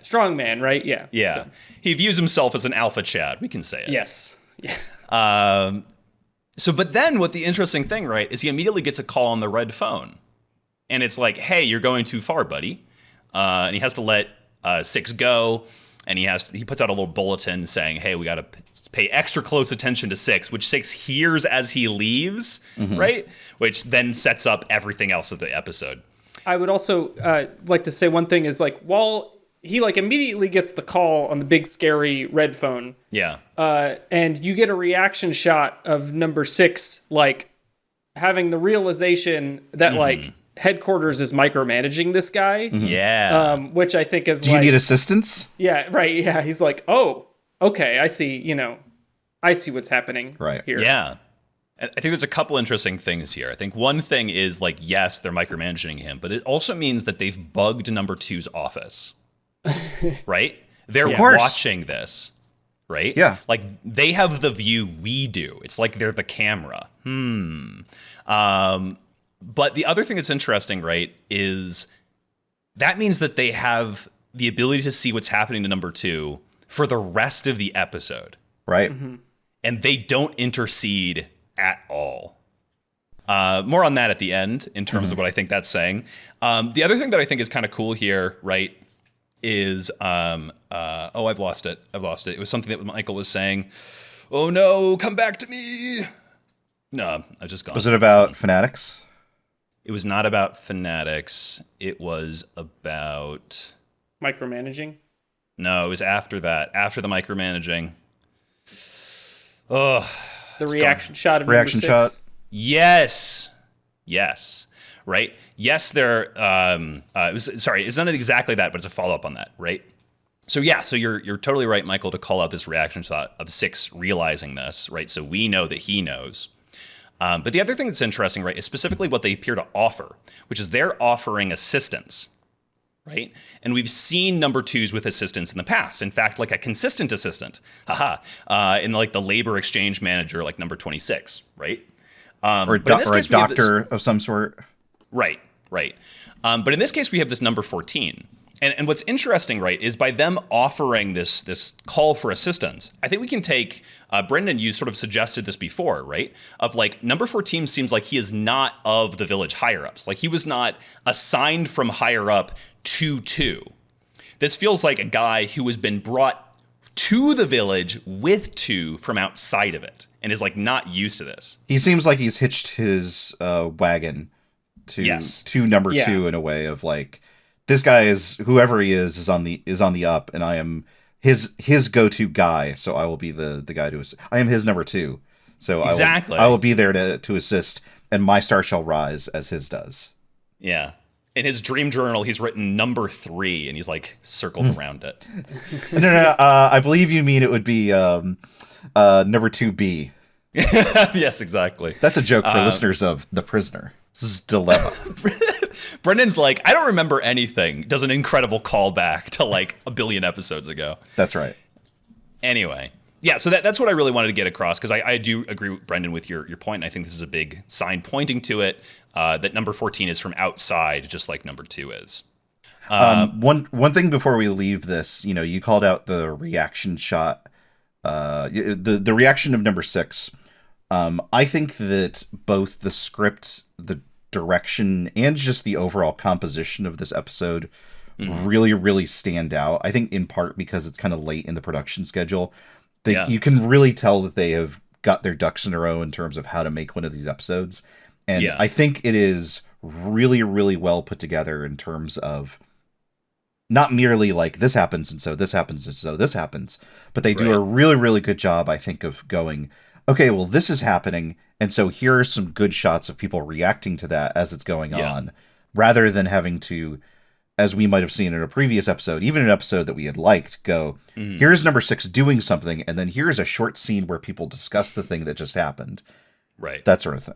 strong man, right? Yeah, yeah. So. He views himself as an alpha Chad. We can say it. Yes. Yeah. But then what the interesting thing, right, is he immediately gets a call on the red phone, and it's like, hey, you're going too far, buddy, and he has to let 6 go. And he puts out a little bulletin saying, hey, we got to pay extra close attention to 6, which 6 hears as he leaves, right? Which then sets up everything else of the episode. I would also like to say one thing is like, while he immediately gets the call on the big scary red phone. Yeah. And you get a reaction shot of number 6, having the realization that headquarters is micromanaging this guy. Yeah. Which I think is Do you need assistance? Yeah, right. Yeah. He's like, oh, okay, I see, I see what's happening here. Yeah. I think there's a couple interesting things here. I think one thing is yes, they're micromanaging him, but it also means that they've bugged number 2's office, right? They're watching this, right? Yeah. They have the view we do. It's like they're the camera. But the other thing that's interesting, right, is that means that they have the ability to see what's happening to number 2 for the rest of the episode. Right. Mm-hmm. And they don't intercede at all. More on that at the end in terms of what I think that's saying. The other thing that I think is kind of cool here, right, is I've lost it. It was something that Michael was saying. Oh no, come back to me. No, I just gone. Was it about fanatics? It was not about fanatics. It was about micromanaging. No, it was after that. After the micromanaging. Oh, the reaction shot of reaction number 6. shot. Yes. Right. Yes, there. It was sorry. It's not exactly that, but it's a follow up on that. Right. So yeah. So you're totally right, Michael, to call out this reaction shot of 6 realizing this. Right. So we know that he knows. But the other thing that's interesting, right, is specifically what they appear to offer, which is they're offering assistance. Right. And we've seen number 2s with assistance in the past. In fact, like a consistent assistant. In like the labor exchange manager, like number 26. Right. Or a doctor of some sort. Right. But in this case, we have this number 14. And what's interesting, right, is by them offering this call for assistance, I think we can take, Brendan, you sort of suggested this before, right? Of like, number 14 seems like he is not of the village higher-ups. Like he was not assigned from higher up to 2. This feels like a guy who has been brought to the village with 2 from outside of it and is like not used to this. He seems like he's hitched his wagon to number 2 in a way of like, this guy is whoever he is on the up, and I am his go-to guy. So I will be the guy to assist. I am his number 2. So exactly. I will be there to assist, and my star shall rise as his does. Yeah. In his dream journal, he's written number 3, and he's like circled around it. No. I believe you mean it would be number 2B. Yes, exactly. That's a joke for listeners of The Prisoner. This is Dilemma. Brendan's like, I don't remember anything. Does an incredible callback to like a billion episodes ago. That's right. Anyway, yeah, so that's what I really wanted to get across, because I do agree, Brendan, with your point. And I think this is a big sign pointing to it, that number 14 is from outside, just like number 2 is. One thing before we leave this, you called out the reaction shot, the reaction of number 6. I think that both the script, the direction, and just the overall composition of this episode really, really stand out. I think in part because it's kind of late in the production schedule. You can really tell that they have got their ducks in a row in terms of how to make one of these episodes. And I think it is really, really well put together in terms of not merely like this happens and so this happens and so this happens, but they do a really, really good job, I think, of going, okay, well, this is happening, and so here are some good shots of people reacting to that as it's going on, rather than having to, as we might have seen in a previous episode, even an episode that we had liked, go, here's number 6 doing something, and then here's a short scene where people discuss the thing that just happened. Right. That sort of thing.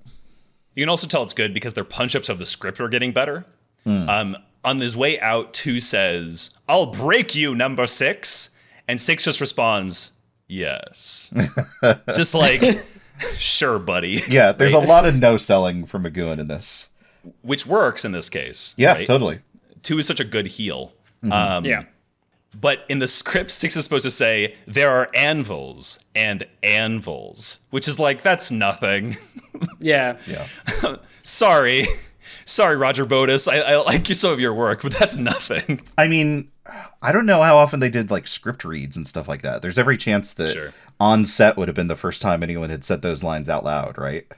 You can also tell it's good because their punch-ups of the script are getting better. On his way out, 2 says, "I'll break you, number 6." And 6 just responds, "Yes." Just like, sure, buddy. Yeah, there's a lot of no selling for McGowan in this. Which works in this case. Yeah, right? Totally. 2 is such a good heel. But in the script, 6 is supposed to say, there are anvils and anvils, which is like, that's nothing. Yeah. Sorry, Roger Bodas. I like some of your work, but that's nothing. I mean, I don't know how often they did like script reads and stuff like that. There's every chance that on set would have been the first time anyone had said those lines out loud, right?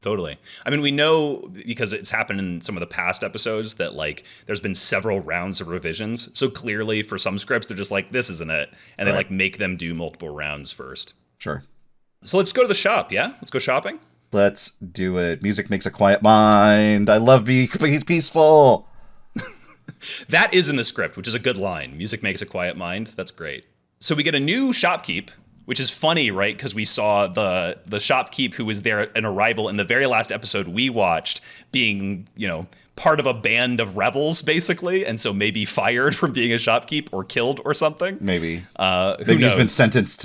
Totally. I mean, we know because it's happened in some of the past episodes that like there's been several rounds of revisions. So clearly for some scripts, they're just like, this isn't it. And they like make them do multiple rounds first. Sure. So let's go to the shop. Yeah. Let's go shopping. Let's do it. Music makes a quiet mind. I love being peaceful. That is in the script, which is a good line. Music makes a quiet mind. That's great. So we get a new shopkeep, which is funny, right? Because we saw the shopkeep who was there an arrival in the very last episode we watched being, part of a band of rebels, basically. And so maybe fired from being a shopkeep or killed or something. Maybe. Maybe he's been sentenced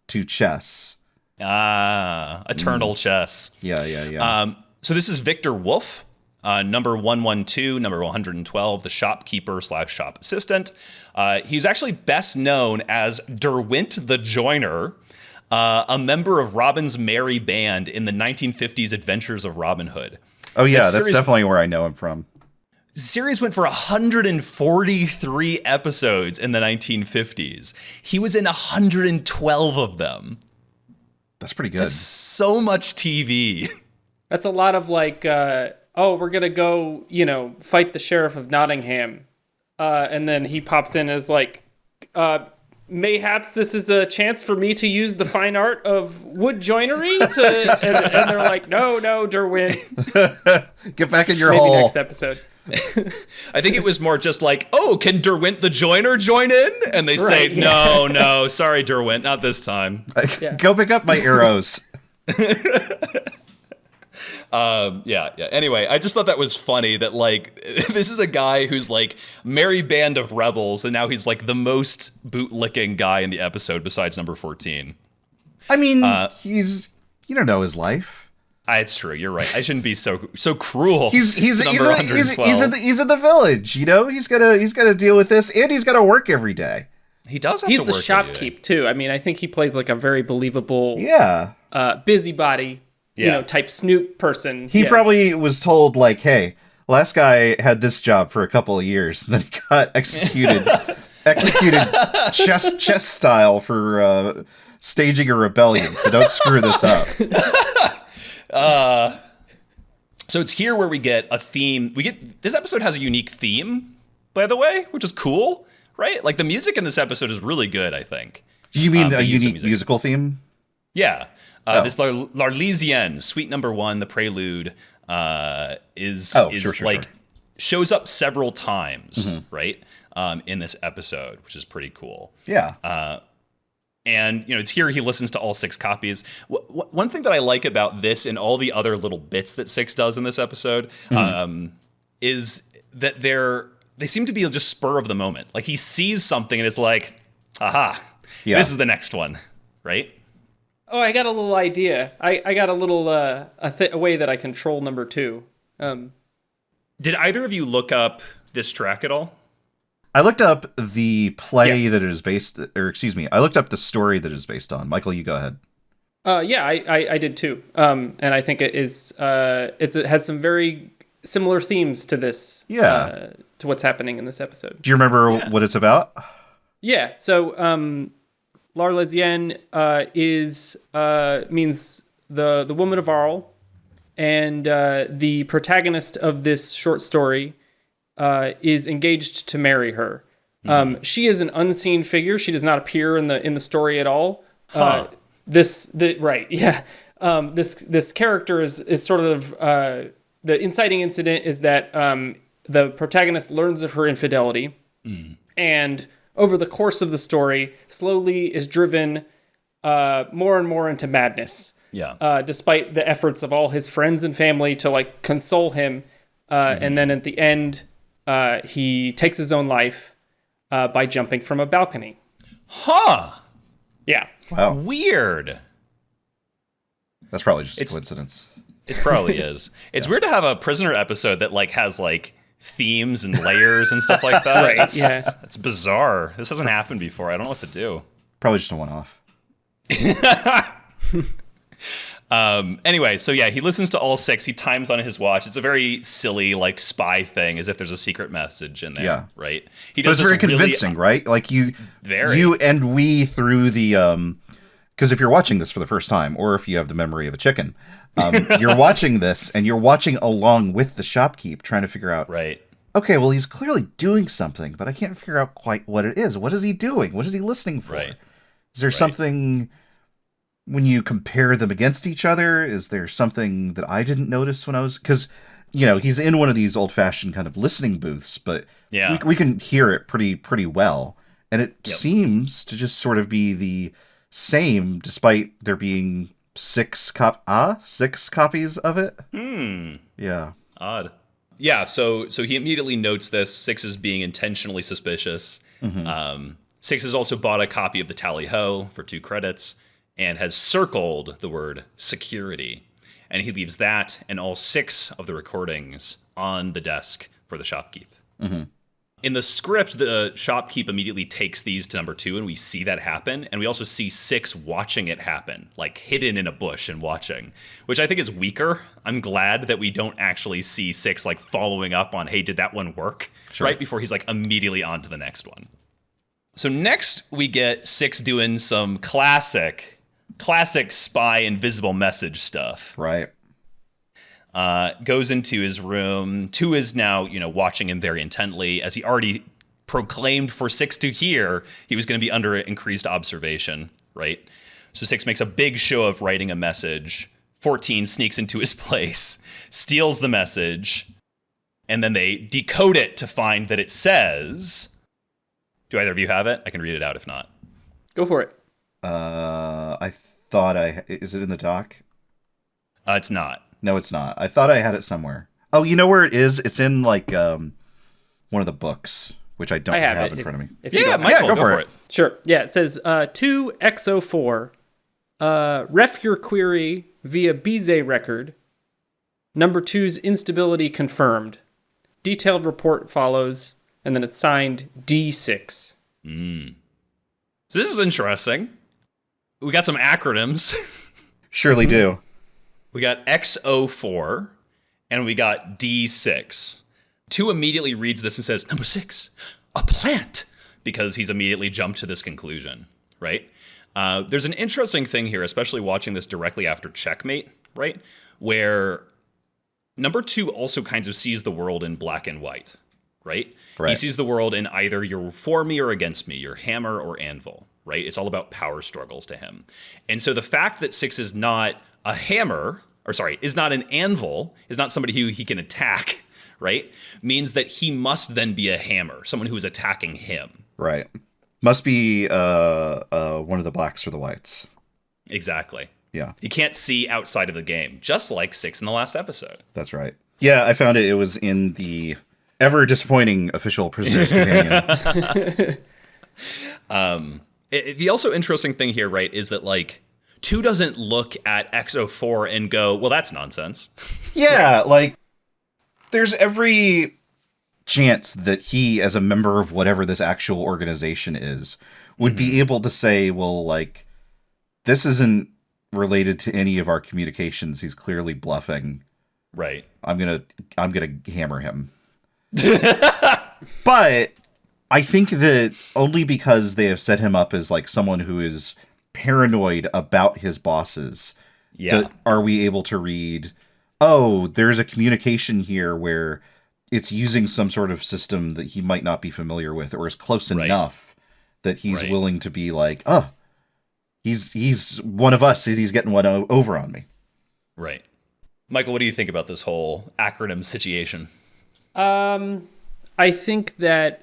to chess. Eternal chess. Yeah. So this is Victor Wolf, number 112, number 112, the shopkeeper / shop assistant. He's actually best known as Derwent the Joiner, a member of Robin's merry band in the 1950s Adventures of Robin Hood. Oh, yeah, that's definitely where I know him from. series went for 143 episodes in the 1950s. He was in 112 of them. That's pretty good. That's so much TV. That's a lot of like, we're going to go, fight the sheriff of Nottingham. And then he pops in as like, mayhaps this is a chance for me to use the fine art of wood joinery and they're like, no, Derwent. Get back in your Maybe hole. next episode. I think it was more just like, oh, can Derwent the joiner join in? And they say, no, sorry, Derwent, not this time. Go pick up my arrows. Yeah. Anyway, I just thought that was funny that, like, this is a guy who's, like, merry band of rebels, and now he's, like, the most bootlicking guy in the episode besides number 14. I mean, you don't know his life. It's true. You're right. I shouldn't be so cruel. He's in the village, He's gotta deal with this, and he's gotta work every day. He does have he's to work. He's the shopkeep, too. I mean, I think he plays, like, a very believable busybody. Type Snoop person. He probably was told, like, hey, last guy had this job for a couple of years, and then he got executed chess style for staging a rebellion, so don't screw this up. So it's here where we get a theme. This episode has a unique theme, by the way, which is cool, right? Like, the music in this episode is really good, I think. You mean a unique musical theme? Yeah. This L'Arlésienne, suite number 1, the prelude, shows up several times, right? In this episode, which is pretty cool. Yeah. And, it's here he listens to all 6 copies. One thing that I like about this and all the other little bits that Six does in this episode is that they seem to be just spur of the moment. Like, he sees something and it's like, aha, this is the next one, right? Oh, I got a little idea. I got a little a way that I control number 2. Did either of you look up this track at all? I looked up the play that it is based, I looked up the story that it is based on. Michael, you go ahead. Yeah, I did too. And I think it is it has some very similar themes to this. Yeah. To what's happening in this episode. Do you remember what it's about? Yeah. So L'Arlésienne means the woman of Arles, and the protagonist of this short story is engaged to marry her. She is an unseen figure. She does not appear in the story at all. This character is sort of the inciting incident is that the protagonist learns of her infidelity, and over the course of the story, slowly is driven more and more into madness. Yeah. Despite the efforts of all his friends and family to like console him, and then at the end, he takes his own life by jumping from a balcony. Huh. Yeah. Wow. Weird. That's probably just a coincidence. It probably is. It's weird to have a prisoner episode that like has like themes and layers and stuff like that. Right. It's bizarre. This hasn't happened before. I don't know what to do. Probably just a one-off. Anyway, so yeah, he listens to all 6. He times on his watch. It's a very silly, like, spy thing, as if there's a secret message in there, right? He does. It's very convincing, right? Like you and we through the because if you're watching this for the first time, or if you have the memory of a chicken, you're watching this and you're watching along with the shopkeep, trying to figure out, right? Okay, well, he's clearly doing something, but I can't figure out quite what it is. What is he doing? What is he listening for? Right. Is there something? When you compare them against each other, is there something that I didn't notice when I was... Because, he's in one of these old-fashioned kind of listening booths, but we can hear it pretty well. And it seems to just sort of be the same, despite there being 6 copies of it. Yeah. Odd. Yeah, so he immediately notes this. 6 is being intentionally suspicious. 6 has also bought a copy of the Tally Ho for 2 credits. And has circled the word security. And he leaves that and all 6 of the recordings on the desk for the shopkeep. In the script, the shopkeep immediately takes these to number 2, and we see that happen. And we also see 6 watching it happen, like hidden in a bush and watching, which I think is weaker. I'm glad that we don't actually see 6 like following up on, hey, did that one work? Sure. Right before he's like immediately on to the next one. So next we get 6 doing some classic spy invisible message stuff. Right. Goes into his room. 2 is now, watching him very intently, as he already proclaimed for 6 to hear he was going to be under increased observation, right? So 6 makes a big show of writing a message. 14 sneaks into his place, steals the message, and then they decode it to find that it says... Do either of you have it? I can read it out if not. Go for it. I thought is it in the doc? It's not. No, it's not. I thought I had it somewhere. Oh, you know where it is? It's in like one of the books, which I don't have in front of me. Michael, go for it. Sure. Yeah, it says 2X04. Ref your query via Bize record. Number 2's instability confirmed. Detailed report follows, and then it's signed D6. So this is interesting. We got some acronyms. Surely do. We got X04 and we got D6. 2 immediately reads this and says, number 6, a plant, because he's immediately jumped to this conclusion, right? There's an interesting thing here, especially watching this directly after Checkmate, right? Where number 2 also kind of sees the world in black and white, right? He sees the world in either you're for me or against me, you're hammer or anvil, right? It's all about power struggles to him. And so the fact that 6 is not a hammer, is not an anvil, is not somebody who he can attack, right? Means that he must then be a hammer, someone who is attacking him. Right. Must be one of the blacks or the whites. Exactly. Yeah. He can't see outside of the game, just like 6 in the last episode. That's right. Yeah, I found it. It was in the ever disappointing official Prisoner's Companion. The also interesting thing here, right, is that like 2 doesn't look at X04 and go, well, that's nonsense. Yeah, like there's every chance that he, as a member of whatever this actual organization is, would be able to say, well, like, this isn't related to any of our communications. He's clearly bluffing. Right. I'm gonna hammer him. But I think that only because they have set him up as like someone who is paranoid about his bosses, are we able to read, oh, there's a communication here where it's using some sort of system that he might not be familiar with, or is close enough that he's willing to be like, oh, he's one of us, he's getting one over on me. Right. Michael, what do you think about this whole acronym situation? I think that,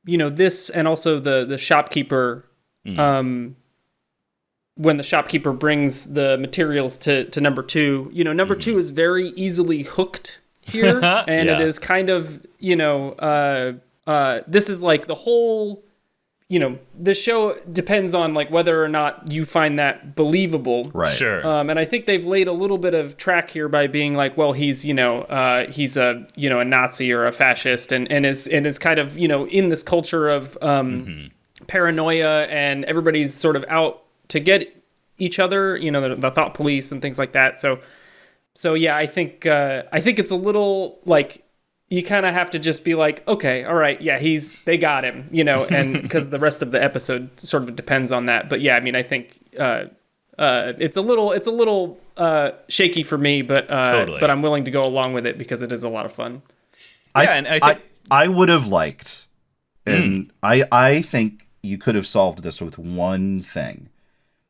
this and also the shopkeeper, when the shopkeeper brings the materials to number 2, number 2 is very easily hooked here. And it is kind of, this is like the whole, the show depends on like whether or not you find that believable. Right. Sure. And I think they've laid a little bit of track here by being like, well, he's a a Nazi or a fascist and is kind of, in this culture of paranoia, and everybody's sort of out to get each other, the thought police and things like that. So yeah, I think it's a little like, you kind of have to just be like, okay, all right, yeah, they got him, and because the rest of the episode sort of depends on that. But yeah, I mean, I think it's a little shaky for me, but totally. But I'm willing to go along with it because it is a lot of fun. I would have liked, and I think you could have solved this with one thing,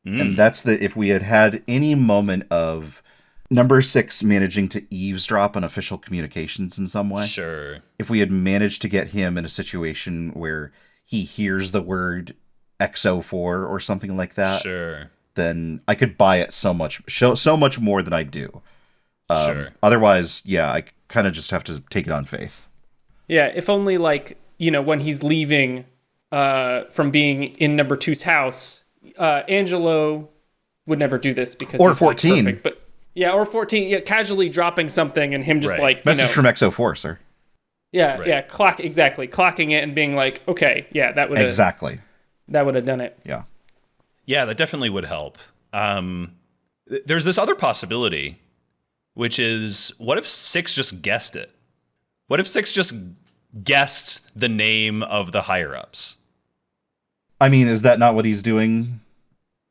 and that's that if we had any moment of number 6 managing to eavesdrop on official communications in some way. Sure. If we had managed to get him in a situation where he hears the word XO4 or something like that, sure, then I could buy it so much more than I do. Sure. Otherwise, yeah, I kind of just have to take it on faith. Yeah, if only like, when he's leaving from being in number 2's house, Angelo would never do this because or he's 14. Like, perfect, but yeah, or 14, casually dropping something and him just like, message from XO4, sir. Yeah, Right. yeah, clocking it and being like, okay, yeah, that would have Exactly. done it. Yeah. Yeah, that definitely would help. There's this other possibility, which is, what if Six just guessed it? What if Six just guessed the name of the higher-ups? I mean, is that not what he's doing?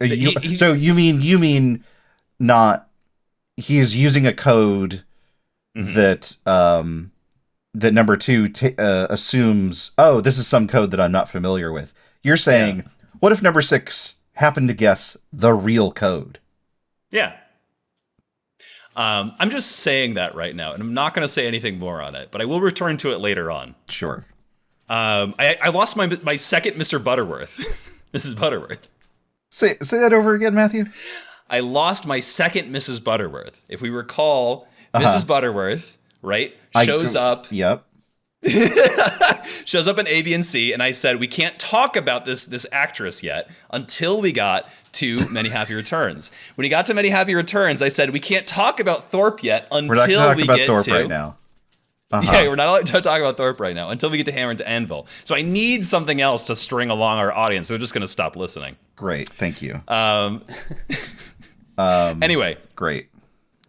So you mean not, he's using a code that that number two assumes, oh, this is some code that I'm not familiar with. You're saying, what if number six happened to guess the real code? Yeah. I'm just saying that right now, and I'm not going to say anything more on it, but I will return to it later on. Sure. I lost my second Mr. Butterworth. Mrs. Butterworth. Say that over again, Matthew. I lost my second Mrs. Butterworth. If we recall, Mrs. Butterworth, right, shows up. Yep. Shows up in A, B, and C, and I said we can't talk about this actress yet until we got to Many Happy Returns. When he got to Many Happy Returns, I said we can't talk about Thorpe yet until We're not we talking about get Thorpe to right now. Yeah, we're not allowed to talk about Thorpe right now until we get to Hammer into Anvil. So I need something else to string along our audience. So we're just going to stop listening. Great, thank you. Anyway, Great.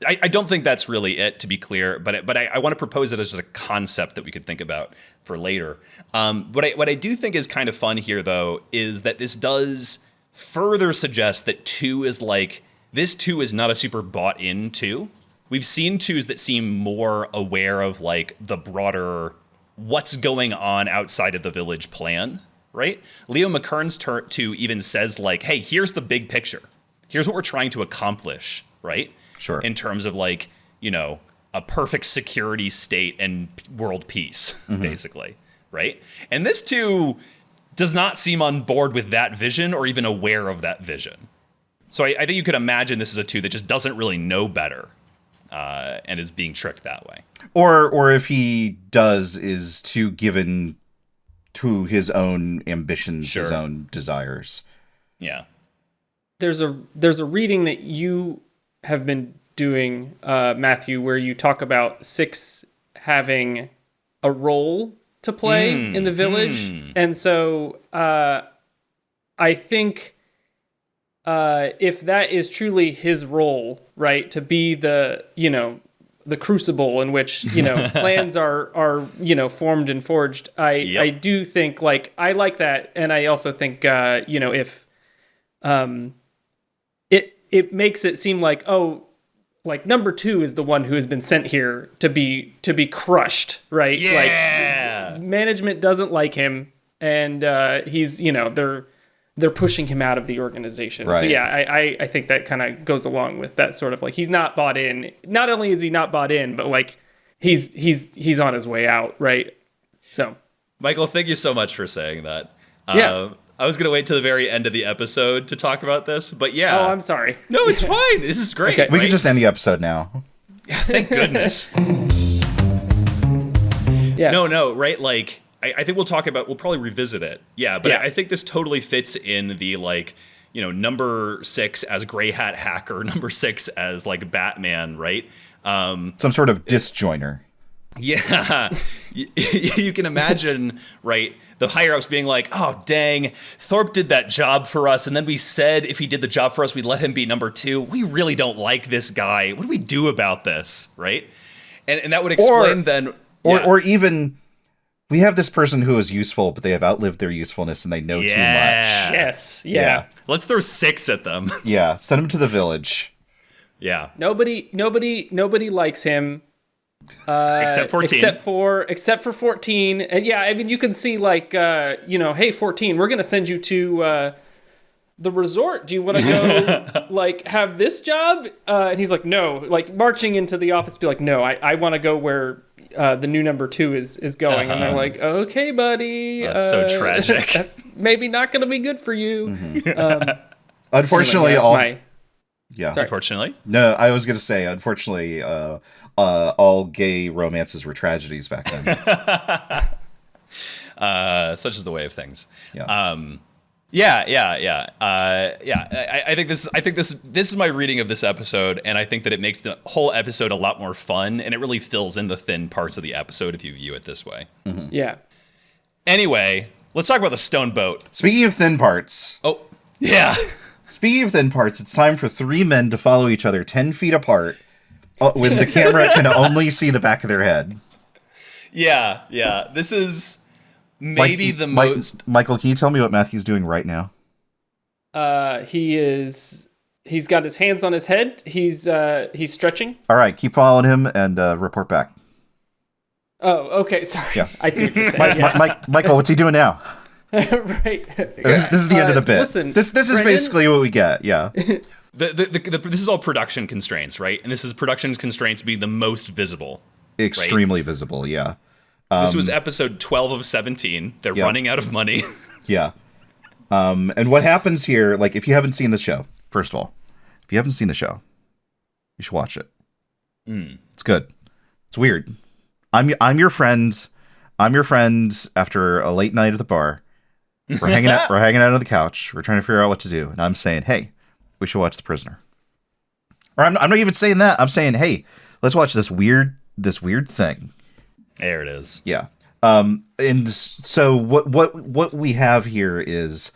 I don't think that's really it, to be clear, but I want to propose it as just a concept that we could think about for later. What I do think is kind of fun here, though, is that this does further suggest that 2 is like, this 2 is not a super bought in 2. We've seen 2s that seem more aware of like the broader what's going on outside of the village plan, right? Leo McKern's 2 even says like, hey, here's the big picture. Here's what we're trying to accomplish, right? Sure. In terms of like, you know, a perfect security state and world peace, basically, right? And this 2 does not seem on board with that vision or even aware of that vision. So I think you could imagine this is a 2 that just doesn't really know better and is being tricked that way. Or if he does, is too given to his own ambitions, his own desires. Yeah. There's a reading that you have been doing, Matthew, where you talk about 6 having a role to play in the village. And so I think if that is truly his role, right, to be the, you know, the crucible in which, you know, plans are, you know, formed and forged, I do think, like, I like that. And I also think, you know, if it makes it seem like, oh, like number 2 is the one who has been sent here to be crushed, right? Yeah. Like management doesn't like him, and he's, you know, they're pushing him out of the organization. Right. So yeah, I think that kind of goes along with that sort of like, he's not bought in. Not only is he not bought in, but like he's on his way out, right? So Michael, thank you so much for saying that. Yeah. I was going to wait to the very end of the episode to talk about this, but yeah. Oh, I'm sorry. No, it's fine. This is great. Okay. We right? can just end the episode now. Thank goodness. Yeah. No, right? Like, I think we'll probably revisit it. Yeah, but Yeah. I think this totally fits in the, like, you know, number 6 as Gray Hat Hacker, number 6 as, like, Batman, right? Some sort of disjoiner. Yeah. You can imagine, right, the higher-ups being like, oh, dang, Thorpe did that job for us, and then we said if he did the job for us, we'd let him be number 2. We really don't like this guy. What do we do about this, right? And that would explain Or even, we have this person who is useful, but they have outlived their usefulness and they know too much. Yes. Yeah. Let's throw 6 at them. Yeah, send them to the village. Yeah. Nobody likes him. Except 14. Except for 14. And yeah, I mean, you can see like, you know, hey, 14, we're going to send you to the resort. Do you want to go like have this job? And he's like, no, like marching into the office, be like, no, I want to go where the new number 2 is going. And they're like, okay, buddy. That's so tragic. That's maybe not going to be good for you. Unfortunately, anyway, yeah. Sorry. Unfortunately. No, I was going to say, unfortunately, all gay romances were tragedies back then. Such is the way of things. Yeah. I think this is my reading of this episode, and I think that it makes the whole episode a lot more fun, and it really fills in the thin parts of the episode if you view it this way. Mm-hmm. Yeah. Anyway, let's talk about the stone boat. Speaking of thin parts. Oh, yeah. Speaking of thin parts, it's time for three men to follow each other 10 feet apart when the camera can only see the back of their head. Yeah. This is maybe the most... Michael, can you tell me what Matthew's doing right now? He's got his hands on his head. He's stretching. All right, keep following him and report back. Oh, okay. Sorry. Yeah. I see what you're saying. Michael, what's he doing now? Right. This is the end of the bit. Listen, this is basically what we get. Yeah. This is all production constraints, right? And this is production constraints being the most visible. Extremely visible, yeah. This was episode 12 of 17. They're running out of money. Yeah. And what happens here, like, if you haven't seen the show, first of all, if you haven't seen the show, you should watch it. It's good. It's weird. I'm your friend. I'm your friend after a late night at the bar. We're hanging out on the couch. We're trying to figure out what to do. And I'm saying, hey, we should watch The Prisoner. Or I'm not even saying that. I'm saying, hey, let's watch this weird thing. There it is. Yeah. And so what we have here is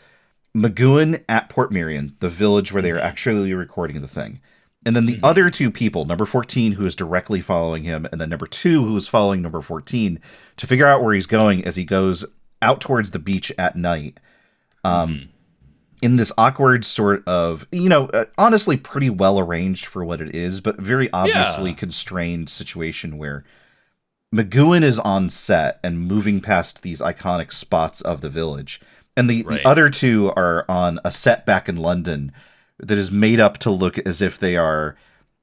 McGowan at Port Merion, the village where they are actually recording the thing. And then the other two people, number 14, who is directly following him, and then number 2, who is following number 14, to figure out where he's going as he goes out towards the beach at night. In this awkward sort of, honestly pretty well arranged for what it is, but very obviously constrained situation where McGowan is on set and moving past these iconic spots of the village. And the other two are on a set back in London that is made up to look as if they are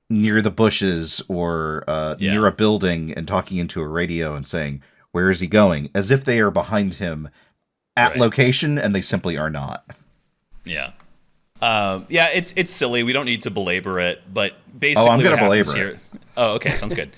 near the bushes or near a building and talking into a radio and saying, where is he going? As if they are behind him at location, and they simply are not. Yeah. It's silly. We don't need to belabor it, but basically I'm going to belabor it. Oh, okay. Sounds good.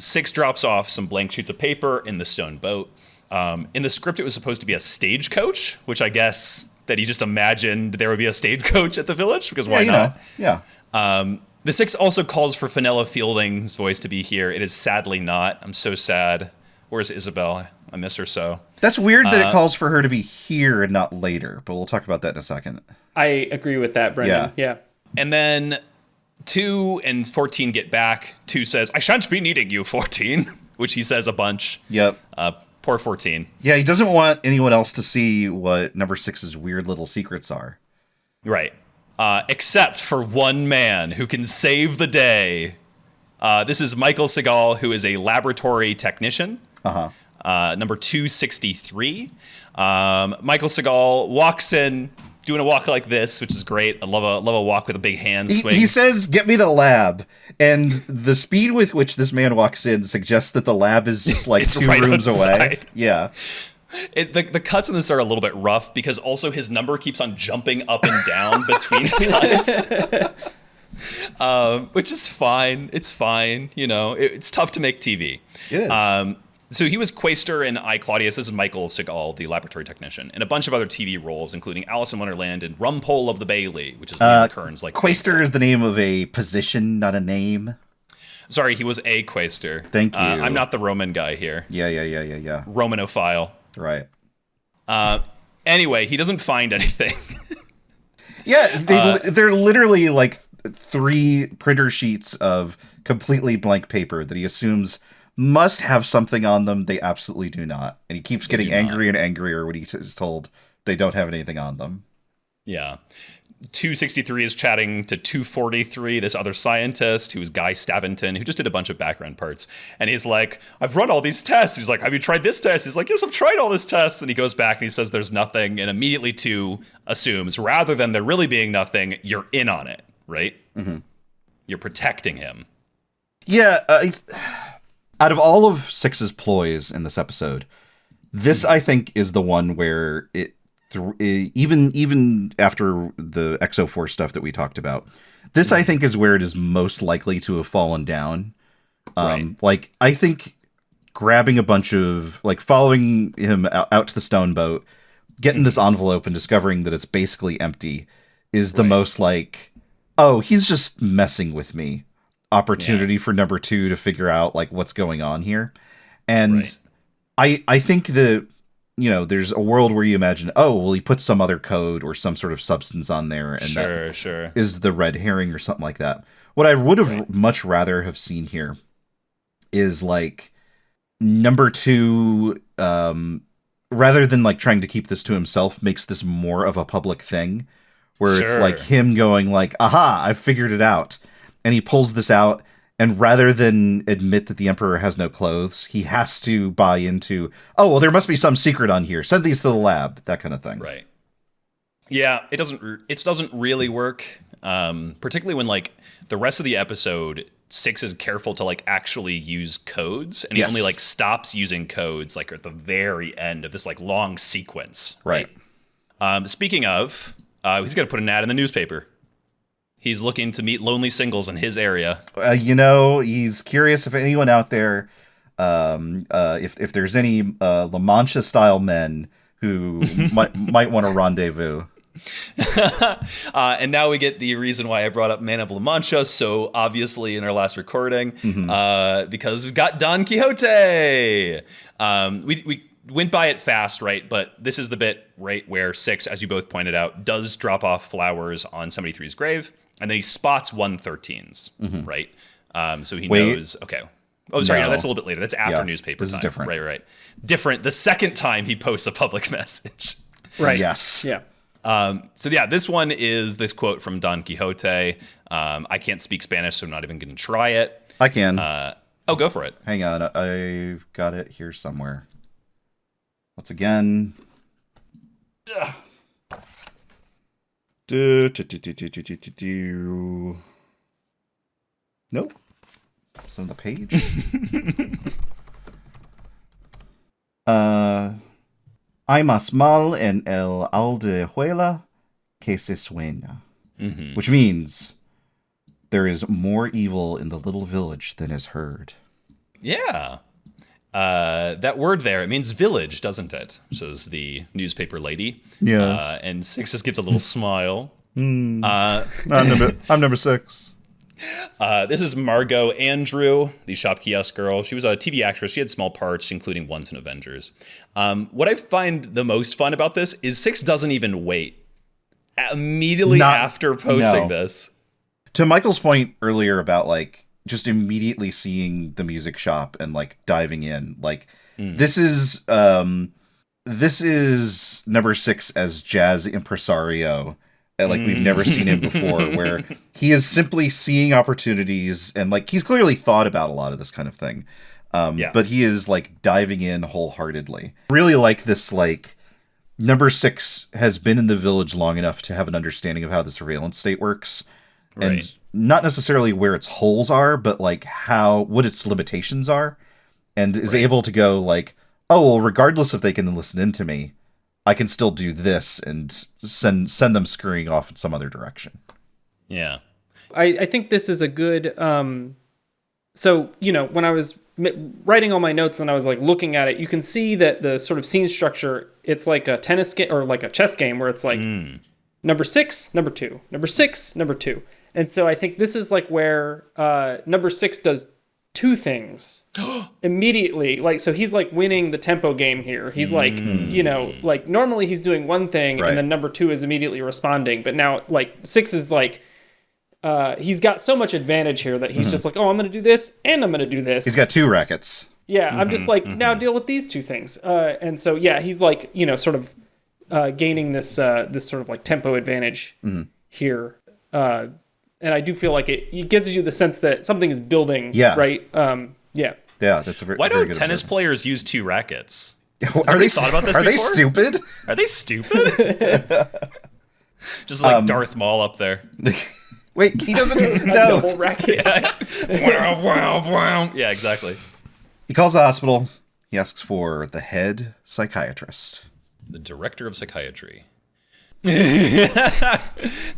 Six drops off some blank sheets of paper in the stone boat. In the script, it was supposed to be a stagecoach, which I guess that he just imagined there would be a stagecoach at the village, because why not? Yeah. The Six also calls for Fenella Fielding's voice to be here. It is sadly not. I'm so sad. Where's Isabel? I miss her so. That's weird that it calls for her to be here and not later, but we'll talk about that in a second. I agree with that, Brendan. Yeah. And then 2 and 14 get back. 2 says, I shan't be needing you, 14, which he says a bunch. Yep. Poor 14. Yeah, he doesn't want anyone else to see what number 6's weird little secrets are. Right. Except for one man who can save the day. This is Michael Segal, who is a laboratory technician. Number 263. Michael Segal walks in, doing a walk like this, which is great. I love a walk with a big hand swing. He says, get me the lab. And the speed with which this man walks in suggests that the lab is just like 2 rooms away. Yeah. The cuts in this are a little bit rough because also his number keeps on jumping up and down between cuts. Which is fine. It's fine. It's tough to make TV. It is. So he was Quaster in I, Claudius. This is Michael Segal, the laboratory technician, and a bunch of other TV roles, including Alice in Wonderland and Rumpole of the Bailey, which is Liam Kearns. Quaster is the name of a position, not a name. Sorry, he was a Quaster. Thank you. I'm not the Roman guy here. Yeah. Romanophile. Right. Anyway, he doesn't find anything. Yeah, they're literally like 3 printer sheets of completely blank paper that he assumes must have something on them. They absolutely do not. And he keeps getting angry and angrier when he is told they don't have anything on them. Yeah. 263 is chatting to 243, this other scientist who's Guy Staventon, who just did a bunch of background parts. And he's like, I've run all these tests. He's like, have you tried this test? He's like, yes, I've tried all this tests. And he goes back and he says there's nothing. And immediately 2 assumes, rather than there really being nothing, you're in on it, right? Mm-hmm. You're protecting him. Yeah. Out of all of 6's ploys in this episode, this, I think, is the one where even after the XO4 stuff that we talked about, this, I think, is where it is most likely to have fallen down. Like, I think grabbing a bunch of, like, following him out to the stone boat, getting this envelope and discovering that it's basically empty is the most like, oh, he's just messing with me opportunity for number 2 to figure out like what's going on here. And I think that, you know, there's a world where you imagine, oh, well, he put some other code or some sort of substance on there, and that is the red herring or something like that. What I would have much rather have seen here is like number 2, rather than like trying to keep this to himself, makes this more of a public thing, where it's like him going like, aha, I've figured it out. And he pulls this out, and rather than admit that the Emperor has no clothes, he has to buy into, oh, well, there must be some secret on here. Send these to the lab, that kind of thing. Right. Yeah, it doesn't really work, particularly when like the rest of the episode, Six is careful to like actually use codes, and he only like stops using codes like at the very end of this like long sequence. Right. Speaking of, he's going to put an ad in the newspaper. He's looking to meet lonely singles in his area. You know, he's curious if anyone out there, if there's any La Mancha-style men who might want to rendezvous. And now we get the reason why I brought up Man of La Mancha so obviously in our last recording, because we've got Don Quixote. We went by it fast, right? But this is the bit, right, where Six, as you both pointed out, does drop off flowers on 73's grave. And then he spots 113's, right? So he knows, okay. Oh, sorry, no, that's a little bit later. That's after newspaper time. This is different. Right. Different. The second time he posts a public message. Right. Yes. Yeah. So yeah, this one is this quote from Don Quixote. I can't speak Spanish, so I'm not even going to try it. I can. Go for it. Hang on. I've got it here somewhere. Once again. Nope. It's on the page. Hay más mal en el aldehuela que se sueña. Which means there is more evil in the little village than is heard. Yeah. That word there, it means village, doesn't it? Says the newspaper lady. Yes. And Six just gives a little smile. I'm number 6. This is Margot Andrew, the shop kiosk girl. She was a TV actress. She had small parts, including once in Avengers. What I find the most fun about this is Six doesn't even wait. Immediately after posting this. To Michael's point earlier about like just immediately seeing the music shop and like diving in, like this is number 6 as jazz impresario. Like we've never seen him before, where he is simply seeing opportunities and like he's clearly thought about a lot of this kind of thing. But he is like diving in wholeheartedly. Really like this, like number 6 has been in the village long enough to have an understanding of how the surveillance state works. Right. And not necessarily where its holes are, but like what its limitations are, and is able to go like, oh, well, regardless if they can listen into me, I can still do this and send them scurrying off in some other direction. Yeah. I think this is a good, so, you know, when I was writing all my notes and I was like looking at it, you can see that the sort of scene structure, it's like a tennis game or like a chess game where it's like number 6, number 2, number 6, number 2. And so I think this is like where number 6 does 2 things immediately. Like, so he's like winning the tempo game here. He's like, you know, like normally he's doing one thing and then number 2 is immediately responding. But now like 6 is like, he's got so much advantage here that he's just like, oh, I'm going to do this and I'm going to do this. He's got 2 rackets. Yeah. I'm just like, now deal with these 2 things. And so, yeah, he's like, you know, sort of gaining this sort of like tempo advantage here. And I do feel like it gives you the sense that something is building, right? Yeah, that's a very. Why don't tennis players use 2 rackets? Are they thought about this? Are before? they stupid? Are they stupid? Just like Darth Maul up there. Wait, he doesn't know. Double racket. Yeah, exactly. He calls the hospital. He asks for the head psychiatrist, the director of psychiatry.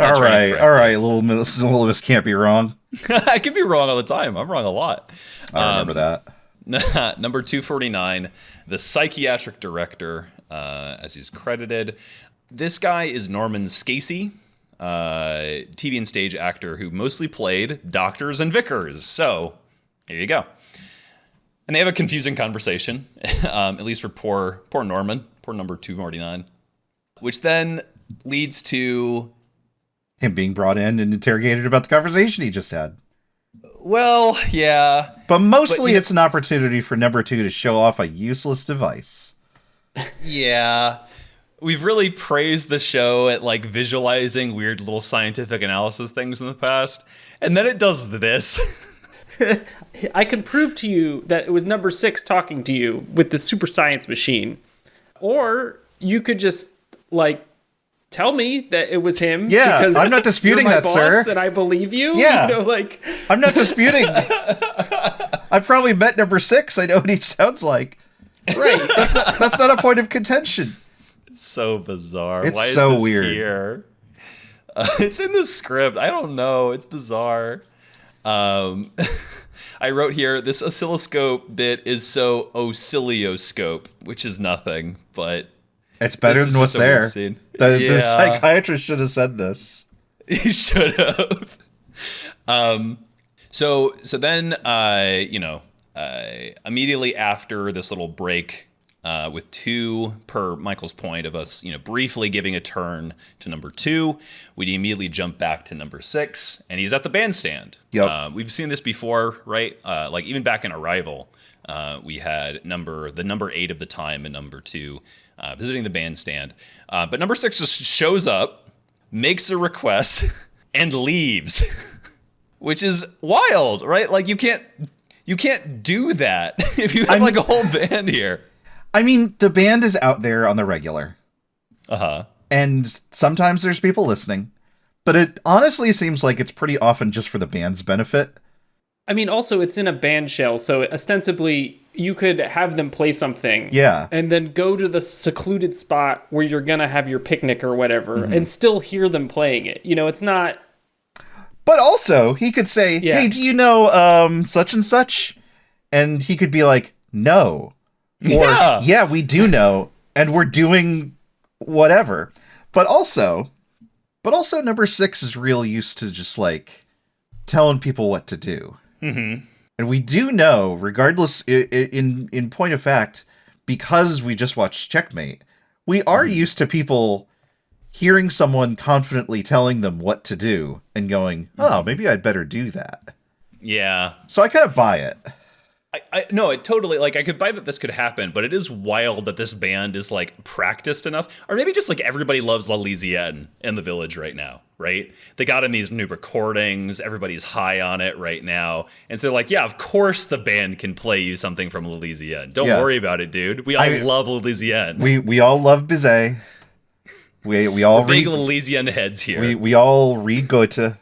all right. Little Miss can't be wrong. I can be wrong all the time. I'm wrong a lot. I remember that. Number 249, the psychiatric director. as he's credited. This guy is Norman Scasey, TV and stage actor who mostly played doctors and vicars. So here you go. And they have a confusing conversation, at least for poor Norman, poor number 249, which then leads to him being brought in and interrogated about the conversation he just had. Well, yeah. But mostly it's an opportunity for number 2 to show off a useless device. Yeah. We've really praised the show at like visualizing weird little scientific analysis things in the past. And then it does this. I can prove to you that it was number 6 talking to you with the super science machine. Or you could just like tell me that it was him. Yeah, because I'm not disputing you're my that, boss, sir. And I believe you. Yeah. You know, like I'm not disputing. I probably met number 6. I know what he sounds like. right. That's not a point of contention. It's so bizarre. It's Why so is this weird. Here? It's in the script. I don't know. It's bizarre. I wrote here, this oscilloscope bit is so oscilloscope, which is nothing, but It's better than what's there. The Yeah. psychiatrist should have said this. He should have. So then, immediately after this little break, with 2, per Michael's point of us, briefly giving a turn to number 2, we immediately jump back to number 6, and he's at the bandstand. Yep. We've seen this before, right? Like even back in Arrival, we had the number 8 of the time and number 2 visiting the bandstand. But number 6 just shows up, makes a request, and leaves, which is wild, right? Like you can't do that if you have like a whole band here. I mean, the band is out there on the regular. Uh-huh. And sometimes there's people listening. But it honestly seems like it's pretty often just for the band's benefit. I mean, also, it's in a band shell, so ostensibly you could have them play something. Yeah. And then go to the secluded spot where you're going to have your picnic or whatever and still hear them playing it. It's not... But also, he could say, hey, do you know such and such? And he could be like, no. Or, yeah, we do know, and we're doing whatever. But also number 6 is real used to just, like, telling people what to do. Mm-hmm. And we do know, regardless, in point of fact, because we just watched Checkmate, we are used to people hearing someone confidently telling them what to do and going, oh, maybe I'd better do that. Yeah. So I kind of buy it. No, it totally, like, I could buy that this could happen, but it is wild that this band is, like, practiced enough. Or maybe just, like, everybody loves La Louisiane in the Village right now, right? They got in these new recordings. Everybody's high on it right now. And so, like, yeah, of course the band can play you something from La Louisiane. Don't worry about it, dude. We all love La Louisiane. We all love Bizet. We all We're big Louisiane heads here. We all read Goethe.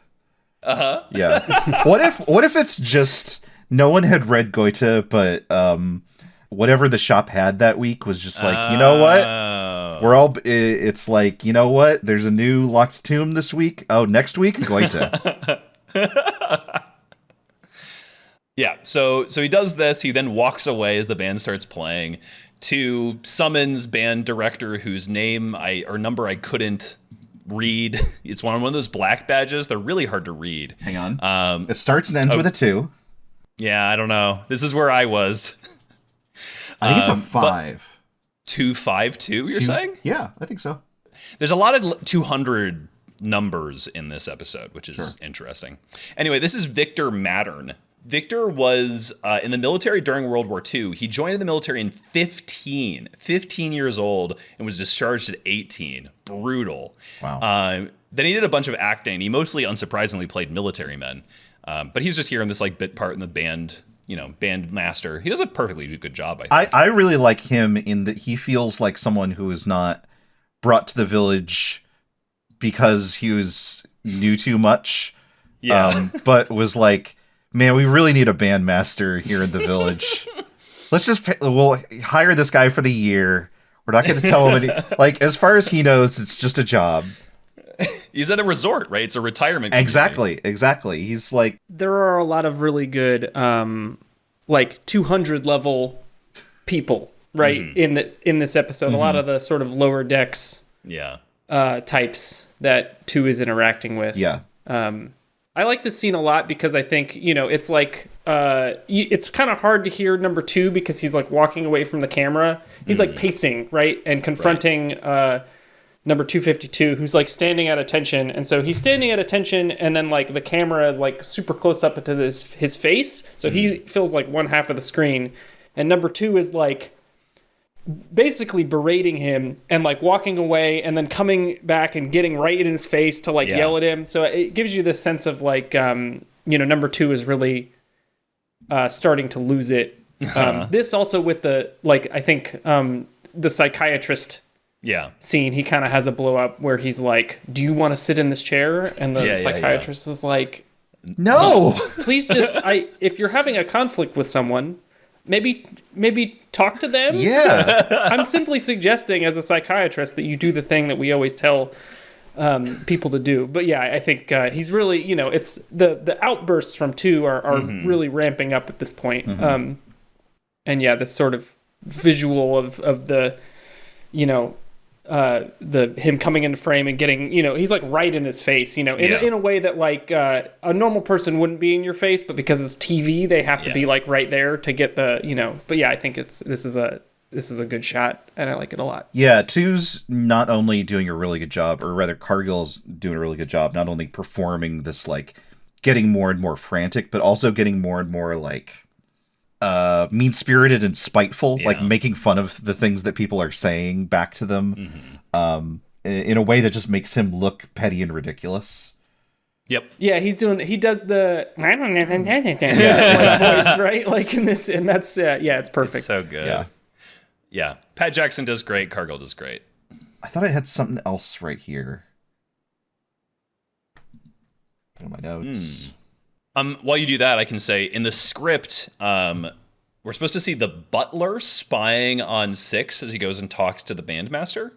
Uh-huh. Yeah. What if it's just... No one had read Goethe, but whatever the shop had that week was just like, you know what? It's like, you know what? There's a new locked tomb this week. Oh, next week? Goethe. Yeah, so he does this. He then walks away as the band starts playing to summons band director whose name or number I couldn't read. It's one of those black badges. They're really hard to read. Hang on. It starts and ends with a 2. Yeah, I don't know. This is where I was. I think it's a 5. 252, you're saying? Yeah, I think so. There's a lot of 200 numbers in this episode, which is interesting. Anyway, this is Victor Mattern. Victor was in the military during World War II. He joined the military in 15 years old, and was discharged at 18. Brutal. Wow. Then he did a bunch of acting. He mostly, unsurprisingly, played military men. But he's just here in this like bit part in the band, band master. He does a perfectly good job, I think. I really like him in that he feels like someone who is not brought to the village because he knew too much. Yeah. But was like, man, we really need a bandmaster here in the village. We'll hire this guy for the year. We're not going to tell him like, as far as he knows, it's just a job. He's at a resort, right? It's a retirement community. Exactly. He's like... There are a lot of really good, like, 200 level people right, in this episode. A lot of the sort of lower decks types that 2 is interacting with. Yeah. I like this scene a lot because I think, it's like, it's kind of hard to hear number 2 because he's like walking away from the camera. He's like pacing, right? And confronting number 252, who's like standing at attention. And so he's standing at attention, and then like the camera is like super close up into his face. So he fills like one half of the screen. And number 2 is like basically berating him and like walking away and then coming back and getting right in his face to like yell at him. So it gives you this sense of like, number 2 is really starting to lose it. This also with the, like, I think the psychiatrist scene, he kind of has a blow up where he's like, do you want to sit in this chair? And the psychiatrist is like, no, please just, if you're having a conflict with someone, maybe talk to them. Yeah. I'm simply suggesting as a psychiatrist that you do the thing that we always tell people to do. But yeah, I think he's really, it's the outbursts from 2 are really ramping up at this point. And yeah, this sort of visual of the, the him coming into frame and getting, he's like right in his face, in a way that like a normal person wouldn't be in your face, but because it's TV, they have to be like right there to get the, But yeah, I think this is a good shot, and I like it a lot. Yeah, 2's not only doing a really good job, or rather Cargill's doing a really good job, not only performing this like getting more and more frantic, but also getting more and more like mean-spirited and spiteful, like making fun of the things that people are saying back to them, in a way that just makes him look petty and ridiculous. Yep. Yeah, he does the voice, right? Like in this, and that's it's perfect. It's so good. Yeah. Pat Jackson does great. Cargill does great. I thought I had something else right here. Put in my notes. While you do that, I can say in the script, we're supposed to see the butler spying on 6 as he goes and talks to the bandmaster,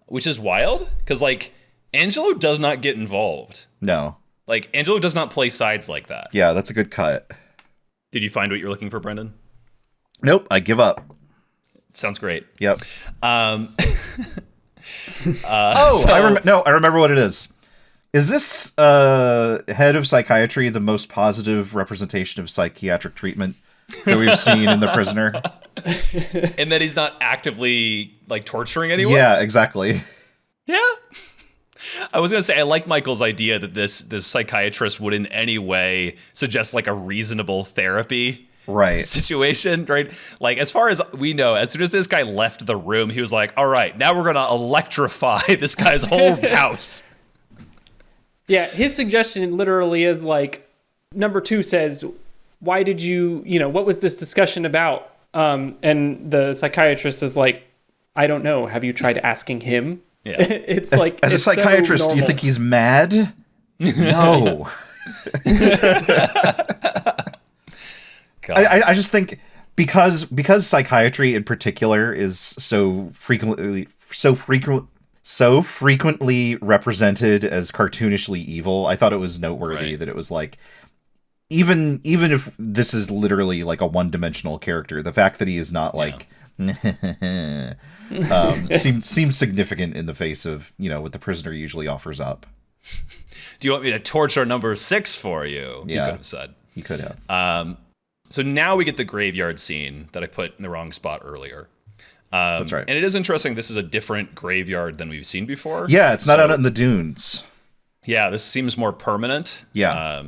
which is wild because like Angelo does not get involved. No, like Angelo does not play sides like that. Yeah, that's a good cut. Did you find what you're looking for, Brendan? Nope, I give up. Sounds great. Yep. I remember what it is. Is this head of psychiatry the most positive representation of psychiatric treatment that we've seen in The Prisoner? And that he's not actively like torturing anyone? Yeah, exactly. Yeah. I was going to say, I like Michael's idea that this psychiatrist would in any way suggest like a reasonable therapy situation, right? Like, as far as we know, as soon as this guy left the room, he was like, all right, now we're going to electrify this guy's whole house. Yeah, his suggestion literally is like, number 2 says, why did you, what was this discussion about? And the psychiatrist is like, I don't know. Have you tried asking him? Yeah. It's like, as a psychiatrist, do you think he's mad? No. I just think because psychiatry in particular is so frequently represented as cartoonishly evil, I thought it was noteworthy that it was like, even if this is literally like a one-dimensional character, the fact that he is not like seems significant in the face of what the prisoner usually offers up. Do you want me to torture number 6 for you? Yeah, he could have said. He could have. So now we get the graveyard scene that I put in the wrong spot earlier. That's right. And it is interesting. This is a different graveyard than we've seen before. Yeah, it's not out in the dunes. Yeah, this seems more permanent. Yeah.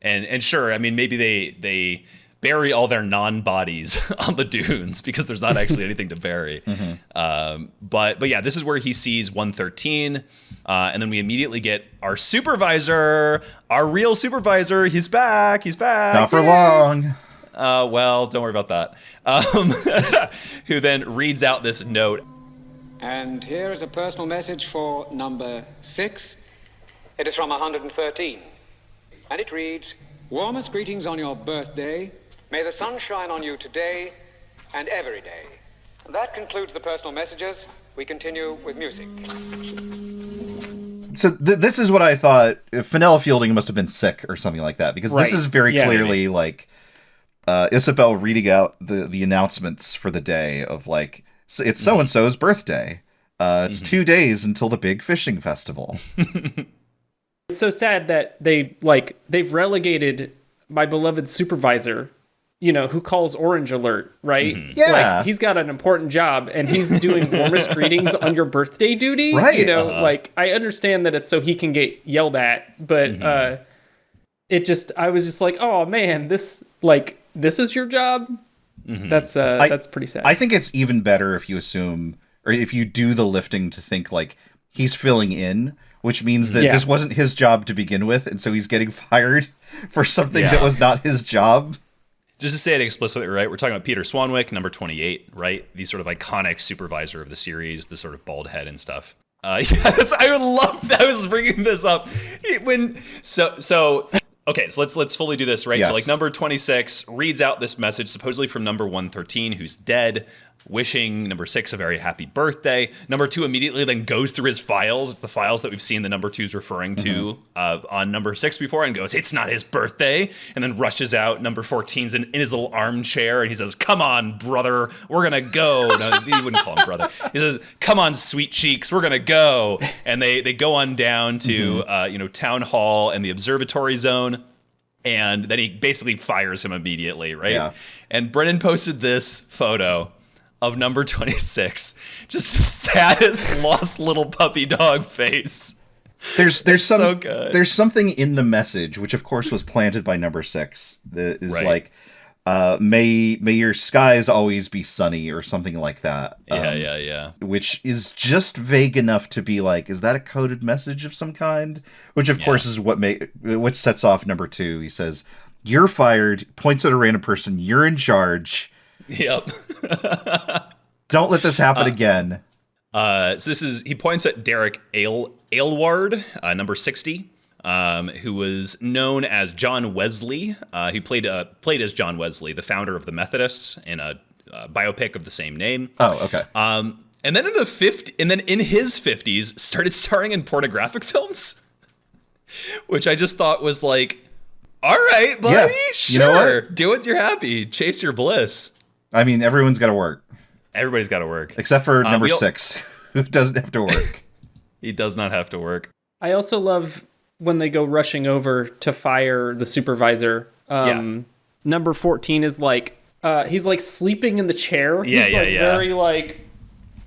And sure, I mean, maybe they bury all their non-bodies on the dunes because there's not actually anything to bury. But yeah, this is where he sees 113. And then we immediately get our supervisor, our real supervisor. He's back. Not for long. Well, don't worry about that. Who then reads out this note. And here is a personal message for number 6. It is from 113. And it reads, warmest greetings on your birthday. May the sun shine on you today and every day. That concludes the personal messages. We continue with music. So this is what I thought. Fenella Fielding must have been sick or something like that, because this is very clearly like Isabel reading out the announcements for the day of like, it's so-and-so's birthday. It's 2 days until the big fishing festival. It's so sad that they've relegated my beloved supervisor, who calls Orange Alert, right? Yeah. Like, he's got an important job, and he's doing warmest greetings on your birthday duty. Right. Like, I understand that it's so he can get yelled at, but I was just like, oh man, this is your job? That's pretty sad. I think it's even better if you assume, or if you do the lifting to think like he's filling in, which means that this wasn't his job to begin with, and so he's getting fired for something that was not his job. Just to say it explicitly, right? We're talking about Peter Swanwick, number 28, right? The sort of iconic supervisor of the series, the sort of bald head and stuff. Yes, I would love that. I was bringing this up Okay, so let's fully do this, right? Yes. So like number 26 reads out this message supposedly from number 113, who's dead, wishing number 6 a very happy birthday. Number 2 immediately then goes through his files. It's the files that we've seen the number 2's referring to on number 6 before, and goes, it's not his birthday, and then rushes out. Number 14's in his little armchair, and he says, come on, brother, we're gonna go. No, he wouldn't call him brother. He says, come on, sweet cheeks, we're gonna go. And they go on down to Town Hall and the Observatory Zone. And then he basically fires him immediately, right? Yeah. And Brennan posted this photo of number 26, just the saddest lost little puppy dog face. There's so good. There's something in the message, which of course was planted by number 6, that is like, may your skies always be sunny, or something like that. Yeah. Which is just vague enough to be like, is that a coded message of some kind? Which of course is what sets off number 2. He says, you're fired, points at a random person, you're in charge. Yep. Don't let this happen again. So he points at Derek Aylward, number 60. Who was known as John Wesley. He played as John Wesley, the founder of the Methodists, in a biopic of the same name. Oh, okay. And then in his 50s, started starring in pornographic films, which I just thought was like, all right, buddy, sure, you know what? Do it. You're happy, chase your bliss. I mean, everyone's got to work. Everybody's got to work, except for number 6, who doesn't have to work. He does not have to work. I also love when they go rushing over to fire the supervisor. Number 14 is like, he's like sleeping in the chair. He's very like,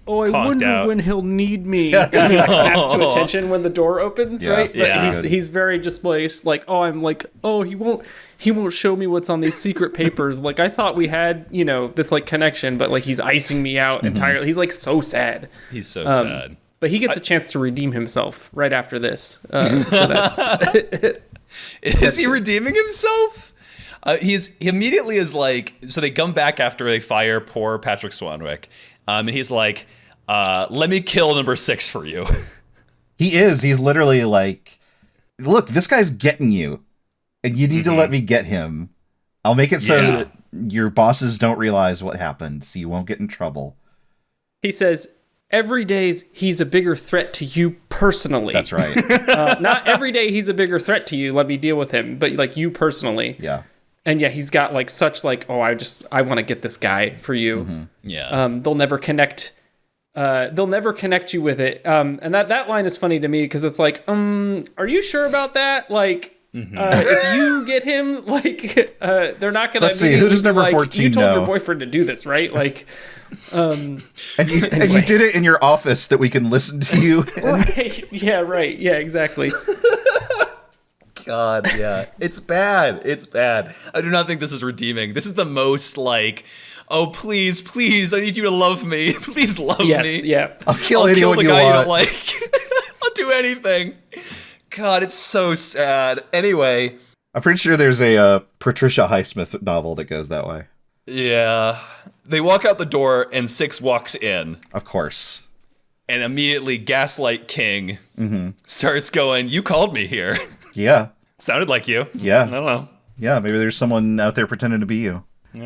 oh, I wonder when he'll need me. And he like snaps to attention when the door opens, right? But he's very displaced. Like, he won't show me what's on these secret papers. Like, I thought we had, this like connection, but like he's icing me out entirely. He's like so sad. He's so sad. But he gets a chance to redeem himself right after this. So that's Is he redeeming himself? He immediately is like, so they come back after they fire poor Patrick Swanwick. And he's like, let me kill number 6 for you. He is. He's literally like, look, this guy's getting you, and you need to let me get him. I'll make it so that your bosses don't realize what happened, so you won't get in trouble. He says, every day he's a bigger threat to you personally. That's right. Not every day he's a bigger threat to you. Let me deal with him, but like you personally. Yeah. And he's got like such like, I want to get this guy for you. Mm-hmm. Yeah. They'll never connect. They'll never connect you with it. And that line is funny to me because it's like, are you sure about that? Like, if you get him, like, they're not gonna. Let's see, who does number 14 You told know? your boyfriend to do this, right? Like. And you did it in your office that we can listen to you. Right. Yeah. Right. Yeah. Exactly. God. Yeah. It's bad. It's bad. I do not think this is redeeming. This is the most like, oh please, I need you to love me. Please love me. Yes. Yeah. I'll kill anyone you guy want. You don't like. I'll do anything. God, it's so sad. Anyway, I'm pretty sure there's a Patricia Highsmith novel that goes that way. Yeah. They walk out the door and 6 walks in. Of course. And immediately Gaslight King starts going, you called me here. Yeah. Sounded like you. Yeah. I don't know. Yeah, maybe there's someone out there pretending to be you. Yeah,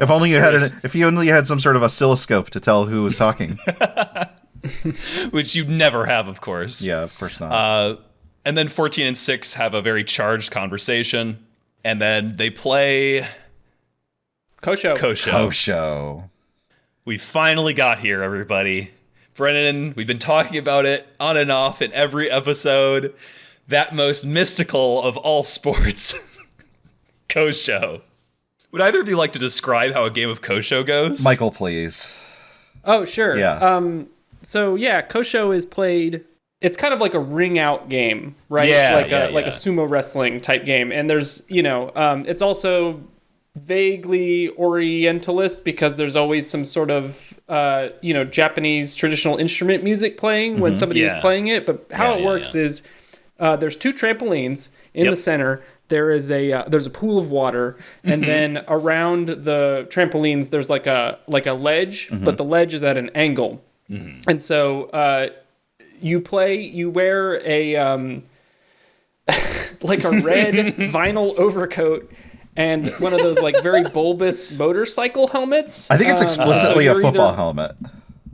if you only had some sort of oscilloscope to tell who was talking. Which you never have, of course. Yeah, of course not. And then 14 and 6 have a very charged conversation. And then they play Kosho. Kosho. We finally got here, everybody. Brennan, we've been talking about it on and off in every episode. That most mystical of all sports, Kosho. Would either of you like to describe how a game of Kosho goes? Michael, please. Oh, sure. Yeah. So yeah, Kosho is played. It's kind of like a ring out game, right? Yeah, like a sumo wrestling type game. And there's, it's also vaguely Orientalist because there's always some sort of, Japanese traditional instrument music playing when somebody is playing it. But how it works is there's two trampolines in the center. There's a pool of water, and then around the trampolines there's like a ledge, but the ledge is at an angle. And so you wear a like a red vinyl overcoat and one of those like very bulbous motorcycle helmets. I think it's explicitly a football helmet.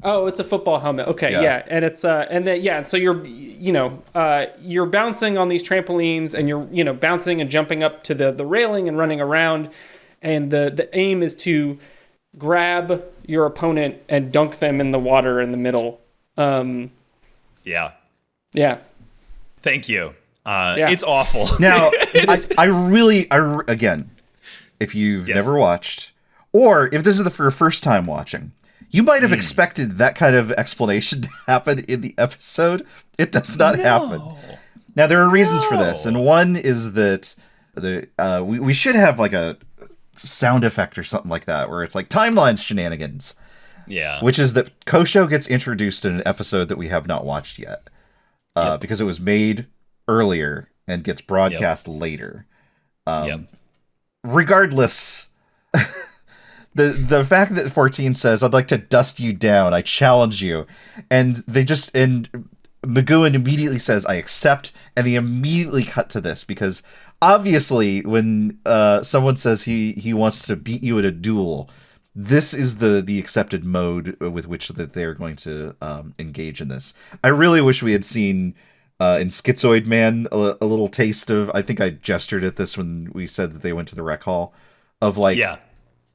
Oh, it's a football helmet. Okay, yeah. And it's so you're bouncing on these trampolines and you're bouncing and jumping up to the railing and running around, and the aim is to grab your opponent and dunk them in the water in the middle. Yeah. Thank you. It's awful. Now, again, if you've never watched, or if this is your first time watching, you might have expected that kind of explanation to happen in the episode. It does not happen. Now, there are reasons for this, and one is that we should have like a sound effect or something like that, where it's like timelines shenanigans. Yeah. Which is that Kosho gets introduced in an episode that we have not watched yet, because it was made earlier and gets broadcast later. Regardless, the fact that 14 says, "I'd like to dust you down. I challenge you," and McGowan immediately says, "I accept," and they immediately cut to this because obviously when someone says he wants to beat you at a duel, this is the accepted mode with which that they're going to engage in this. I really wish we had seen in Schizoid Man a little taste of, I think I gestured at this when we said that they went to the rec hall, of like,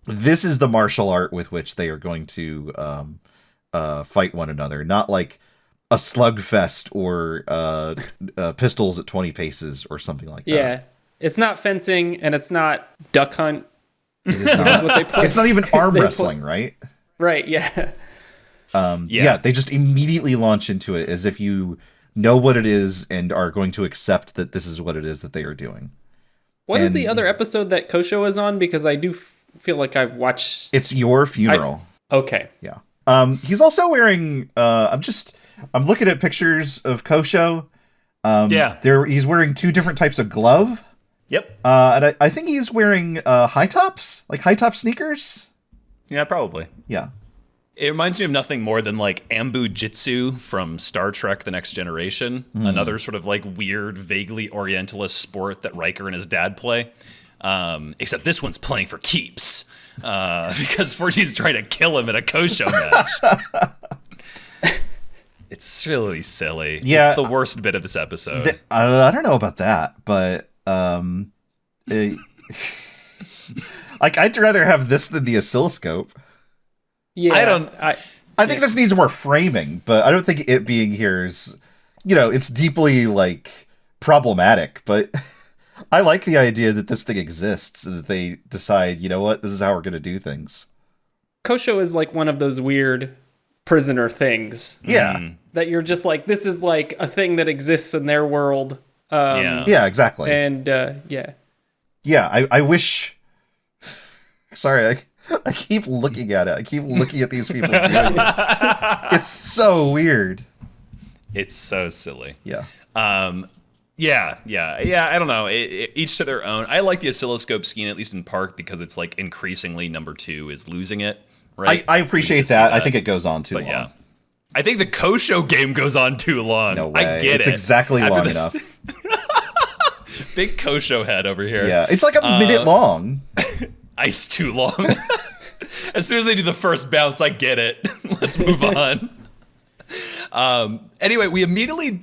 this is the martial art with which they are going to fight one another, not like a slugfest or pistols at 20 paces or something like that. Yeah, it's not fencing and it's not duck hunt. It is not. What they play. It's not even arm wrestling, right? Right, yeah. They just immediately launch into it as if you know what it is and are going to accept that this is what it is that they are doing. What is the other episode that Kosho is on? Because I do feel like I've watched... It's Your Funeral. Okay. Yeah. He's also wearing... I'm looking at pictures of Kosho. He's wearing two different types of glove. Yep. And I think he's wearing high tops, like high top sneakers. Yeah, probably. Yeah. It reminds me of nothing more than like Ambu Jitsu from Star Trek The Next Generation. Another sort of like weird, vaguely Orientalist sport that Riker and his dad play. Except this one's playing for keeps. Because 14's trying to kill him in a Kosho match. It's really silly. Yeah. It's the worst bit of this episode. I don't know about that, but like I'd rather have this than the oscilloscope. Yeah, I think this needs more framing, but I don't think it being here is, it's deeply like problematic. But I like the idea that this thing exists and that they decide, you know what, this is how we're going to do things. Kosho is like one of those weird prisoner things. Yeah, that you're just like, this is like a thing that exists in their world. Yeah, exactly. And I wish. Sorry, I keep looking at it. I keep looking at these people doing it. It's so weird. It's so silly. Yeah. I don't know. Each to their own. I like the oscilloscope scheme, at least in part, because it's like increasingly number 2 is losing it. Right. I appreciate that. I think it goes on too long. Yeah. I think the Kosho game goes on too long. No way. I get it's it. Exactly long enough. Big Kosho head over here. Yeah, it's like a minute long. It's too long. As soon as they do the first bounce, I get it. Let's move on. Anyway, we immediately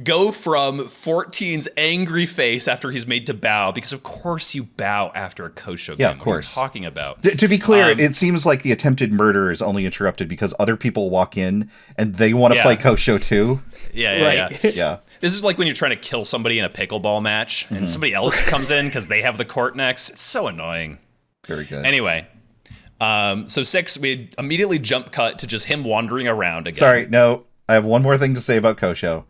go from 14's angry face after he's made to bow, because of course you bow after a Kosho game. Yeah, of course. What are you talking about? To be clear, it seems like the attempted murder is only interrupted because other people walk in and they want to play Kosho too. Yeah. Yeah. This is like when you're trying to kill somebody in a pickleball match and somebody else comes in because they have the court next. It's so annoying. Very good. Anyway, so 6, we immediately jump cut to just him wandering around again. Sorry, no. I have one more thing to say about Kosho.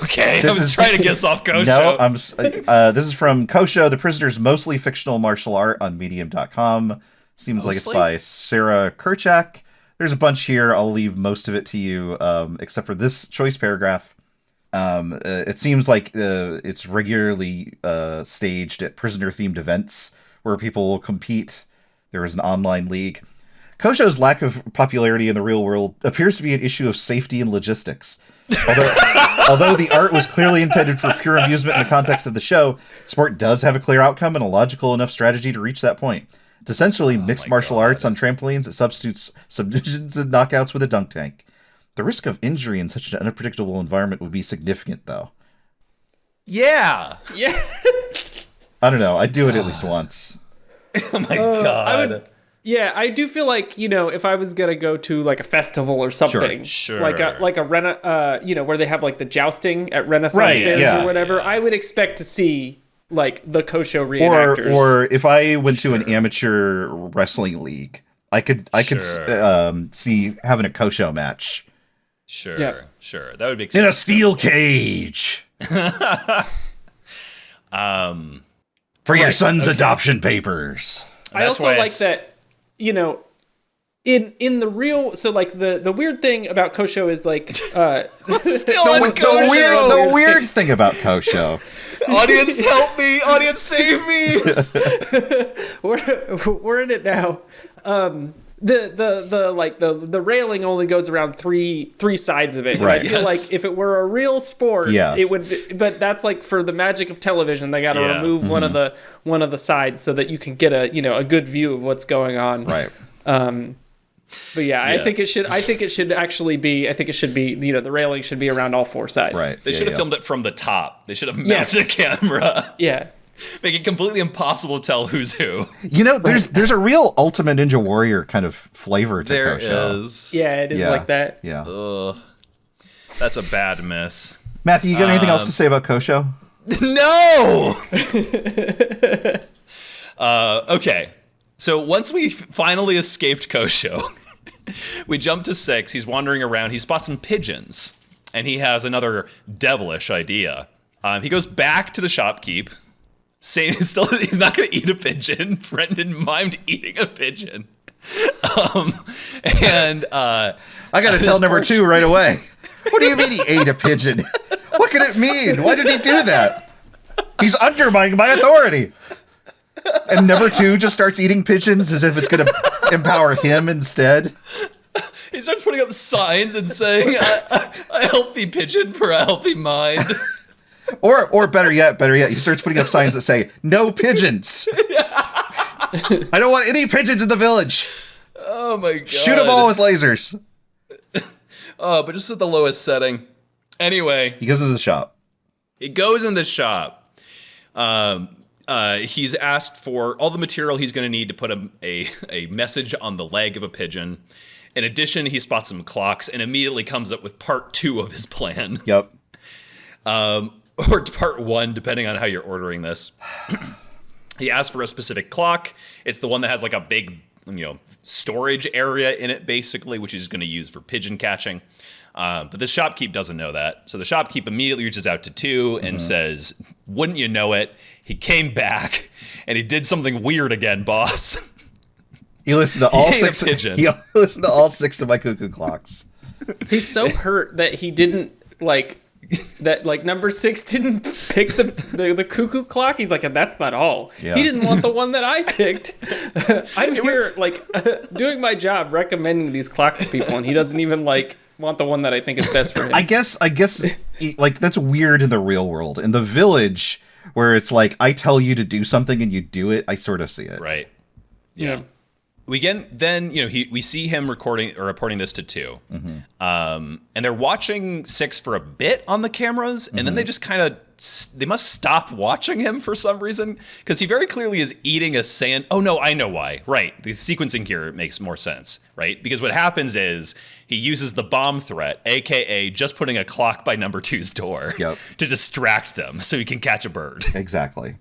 Okay, I was trying to get us off Kosho. No, this is from Kosho, the prisoner's mostly fictional martial art on medium.com. Seems like it's by Sarah Kerchak. There's a bunch here. I'll leave most of it to you, except for this choice paragraph. It seems like it's regularly staged at prisoner-themed events where people will compete. There is an online league. Kosho's lack of popularity in the real world appears to be an issue of safety and logistics. Although the art was clearly intended for pure amusement in the context of the show, sport does have a clear outcome and a logical enough strategy to reach that point. It's essentially mixed martial arts on trampolines that substitutes submissions and knockouts with a dunk tank. The risk of injury in such an unpredictable environment would be significant, though. Yeah. I don't know. I'd do it at least once. Oh my God. I do feel like, if I was gonna go to like a festival or something, Sure. like a where they have like the jousting at Renaissance fairs or whatever, I would expect to see like the Kosho reenactors. Or if I went to an amateur wrestling league, I could see having a Kosho match. Sure. That would be in a steel cage. For your son's adoption papers. I also like that, in the real, so like the weird thing about Kosho is like the weird thing about Kosho. Audience, help me! Audience, save me! We're in it now. The railing only goes around three sides of it. Right. I feel like if it were a real sport, it would. But that's like for the magic of television, they got to remove one of the sides so that you can get a good view of what's going on. Right. But I think it should. I think it should actually be. I think it should be. The railing should be around all four sides. Right. They should have filmed it from the top. They should have mounted the camera. Yeah. Make it completely impossible to tell who's who. There's a real Ultimate Ninja Warrior kind of flavor to Kosho. There is. Yeah, it is like that. Yeah. Ugh. That's a bad miss. Matthew, you got anything else to say about Kosho? No! Okay. So once we finally escaped Kosho, we jump to 6. He's wandering around. He spots some pigeons, and he has another devilish idea. He goes back to the shopkeep, saying he's not going to eat a pigeon. Brendan mimed eating a pigeon. I got to tell number 2 right away. What do you mean he ate a pigeon? What could it mean? Why did he do that? He's undermining my authority. And number 2 just starts eating pigeons as if it's going to empower him instead. He starts putting up signs and saying, a healthy pigeon for a healthy mind. Or better yet, he starts putting up signs that say, no pigeons. I don't want any pigeons in the village. Oh my God. Shoot them all with lasers. But just at the lowest setting. Anyway. He goes into the shop. He's asked for all the material he's going to need to put a message on the leg of a pigeon. In addition, he spots some clocks and immediately comes up with part 2 of his plan. Yep. Or part 1, depending on how you're ordering this. He asked for a specific clock. It's the one that has like a big, storage area in it, basically, which he's going to use for pigeon catching. But this shopkeep doesn't know that. So the shopkeep immediately reaches out to 2 and says, wouldn't you know it? He came back and he did something weird again, boss. He listened to all 6. He listened to all 6 of my cuckoo clocks. He's so hurt that he didn't number 6 didn't pick the cuckoo clock. He's like, that's not all. Yeah. He didn't want the one that I picked. I'm here doing my job, recommending these clocks to people, and he doesn't even want the one that I think is best for him. I guess that's weird in the real world. In the village, where it's like I tell you to do something and you do it, I sort of see it. Right. Yeah. we see him recording or reporting this to 2. And they're watching 6 for a bit on the cameras, and then they just kind of they must stop watching him for some reason, because he very clearly is eating a sand. Oh no, I know why. Right, the sequencing here makes more sense, right? Because what happens is he uses the bomb threat, aka just putting a clock by number 2's door, to distract them so he can catch a bird. Exactly.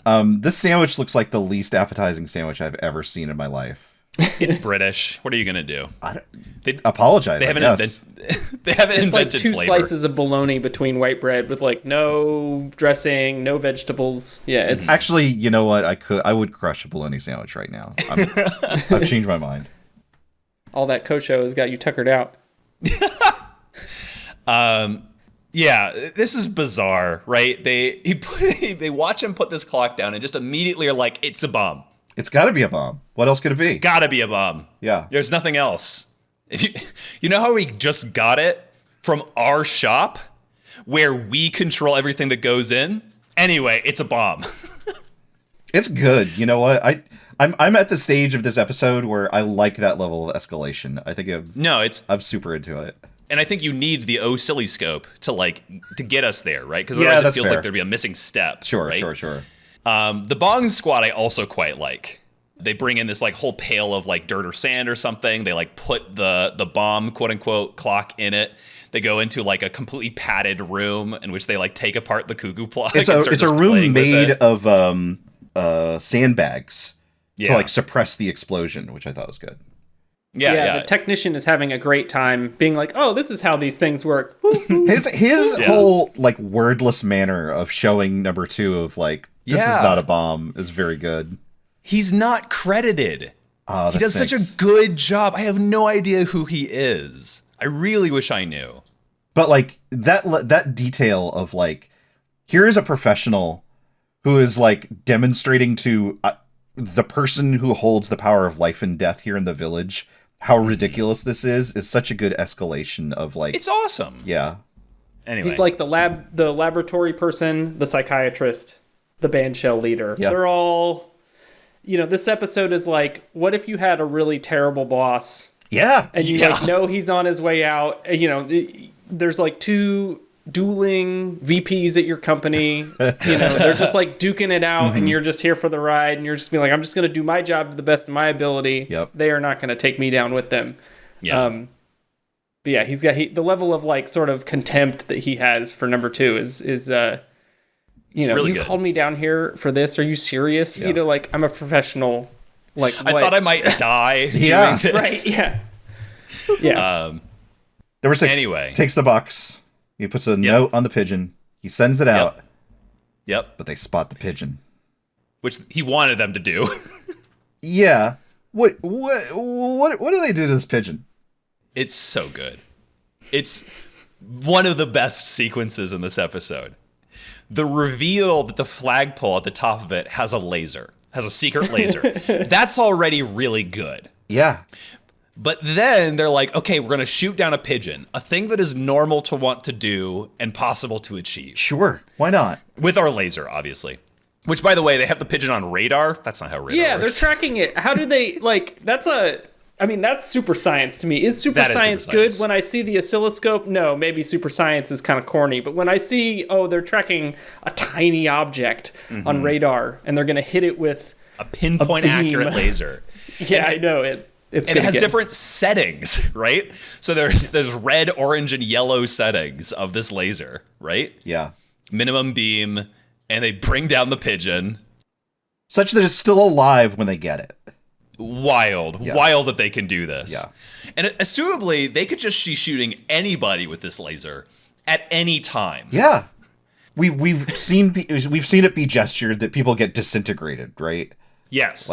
This sandwich looks like the least appetizing sandwich I've ever seen in my life. It's British. What are you gonna do? Apologize. They haven't It's invented like 2 flavor. slices of bologna between white bread with like no dressing, no vegetables. Yeah, it's Actually, you know what? I would crush a bologna sandwich right now. I've changed my mind. all that kosho has got you tuckered out. Yeah, this is bizarre, right? They watch him put this clock down and just immediately are like, it's a bomb. It's got to be a bomb. What else could it be? It's gotta be a bomb. Yeah. There's nothing else. You know how we just got it from our shop where we control everything that goes in? Anyway, it's a bomb. It's good. You know what? I'm at the stage of this episode where I like that level of escalation. I think I'm super into it. And I think you need the oscilloscope to get us there, right? Because otherwise it feels like there'd be a missing step. Sure, right? sure. The Bong Squad I also quite like. They bring in this like whole pail of like dirt or sand or something. They like put the bomb, quote unquote, clock in it. They go into like a completely padded room in which they like take apart the cuckoo plug. It's a room made of sandbags to like suppress the explosion, which I thought was good. Yeah. The technician is having a great time being like, "Oh, this is how these things work." His whole like wordless manner of showing number 2 of like this is not a bomb is very good. He's not credited. Oh, he does such a good job. I have no idea who he is. I really wish I knew. But like that detail of like, here is a professional who is like demonstrating to the person who holds the power of life and death here in the village how ridiculous this is such a good escalation of like, it's awesome. Yeah. Anyway, he's like the laboratory person, the psychiatrist, the band shell leader. Yeah. They're all, this episode is like, what if you had a really terrible boss? Yeah. And you like know he's on his way out. There's like 2 dueling VPs at your company. They're just like duking it out, and you're just here for the ride, and you're just being like, I'm just going to do my job to the best of my ability. Yep. They are not going to take me down with them. Yeah. But yeah, he's got the level of like sort of contempt that he has for number 2 is really you good. called me down here for this. Are you serious? Yeah. Like I'm a professional. Like I thought I might die doing this. Right. Yeah. Yeah. Number 6 anyway. takes the box. He puts a note on the pigeon. He sends it out. Yep. But they spot the pigeon. Which he wanted them to do. Yeah. What do they do to this pigeon? It's so good. It's one of the best sequences in this episode. The reveal that the flagpole at the top of it has a secret laser. That's already really good. Yeah. But then they're like, okay, we're going to shoot down a pigeon, a thing that is normal to want to do and possible to achieve. Sure. Why not? With our laser, obviously. Which, by the way, they have the pigeon on radar. That's not how radar Yeah, works. they're tracking it. How do they, that's super science to me. Is super science good? When I see the oscilloscope, no, maybe super science is kind of corny. But when I see, they're tracking a tiny object on radar, and they're going to hit it with a pinpoint accurate laser. Yeah, I know it. And it has different settings, right? So there's red, orange, and yellow settings of this laser, right? Yeah. Minimum beam, and they bring down the pigeon. Such that it's still alive when they get it. Wild that they can do this. Yeah. And assumably, they could just be shooting anybody with this laser at any time. Yeah. We've seen it be gestured that people get disintegrated, right? Yes.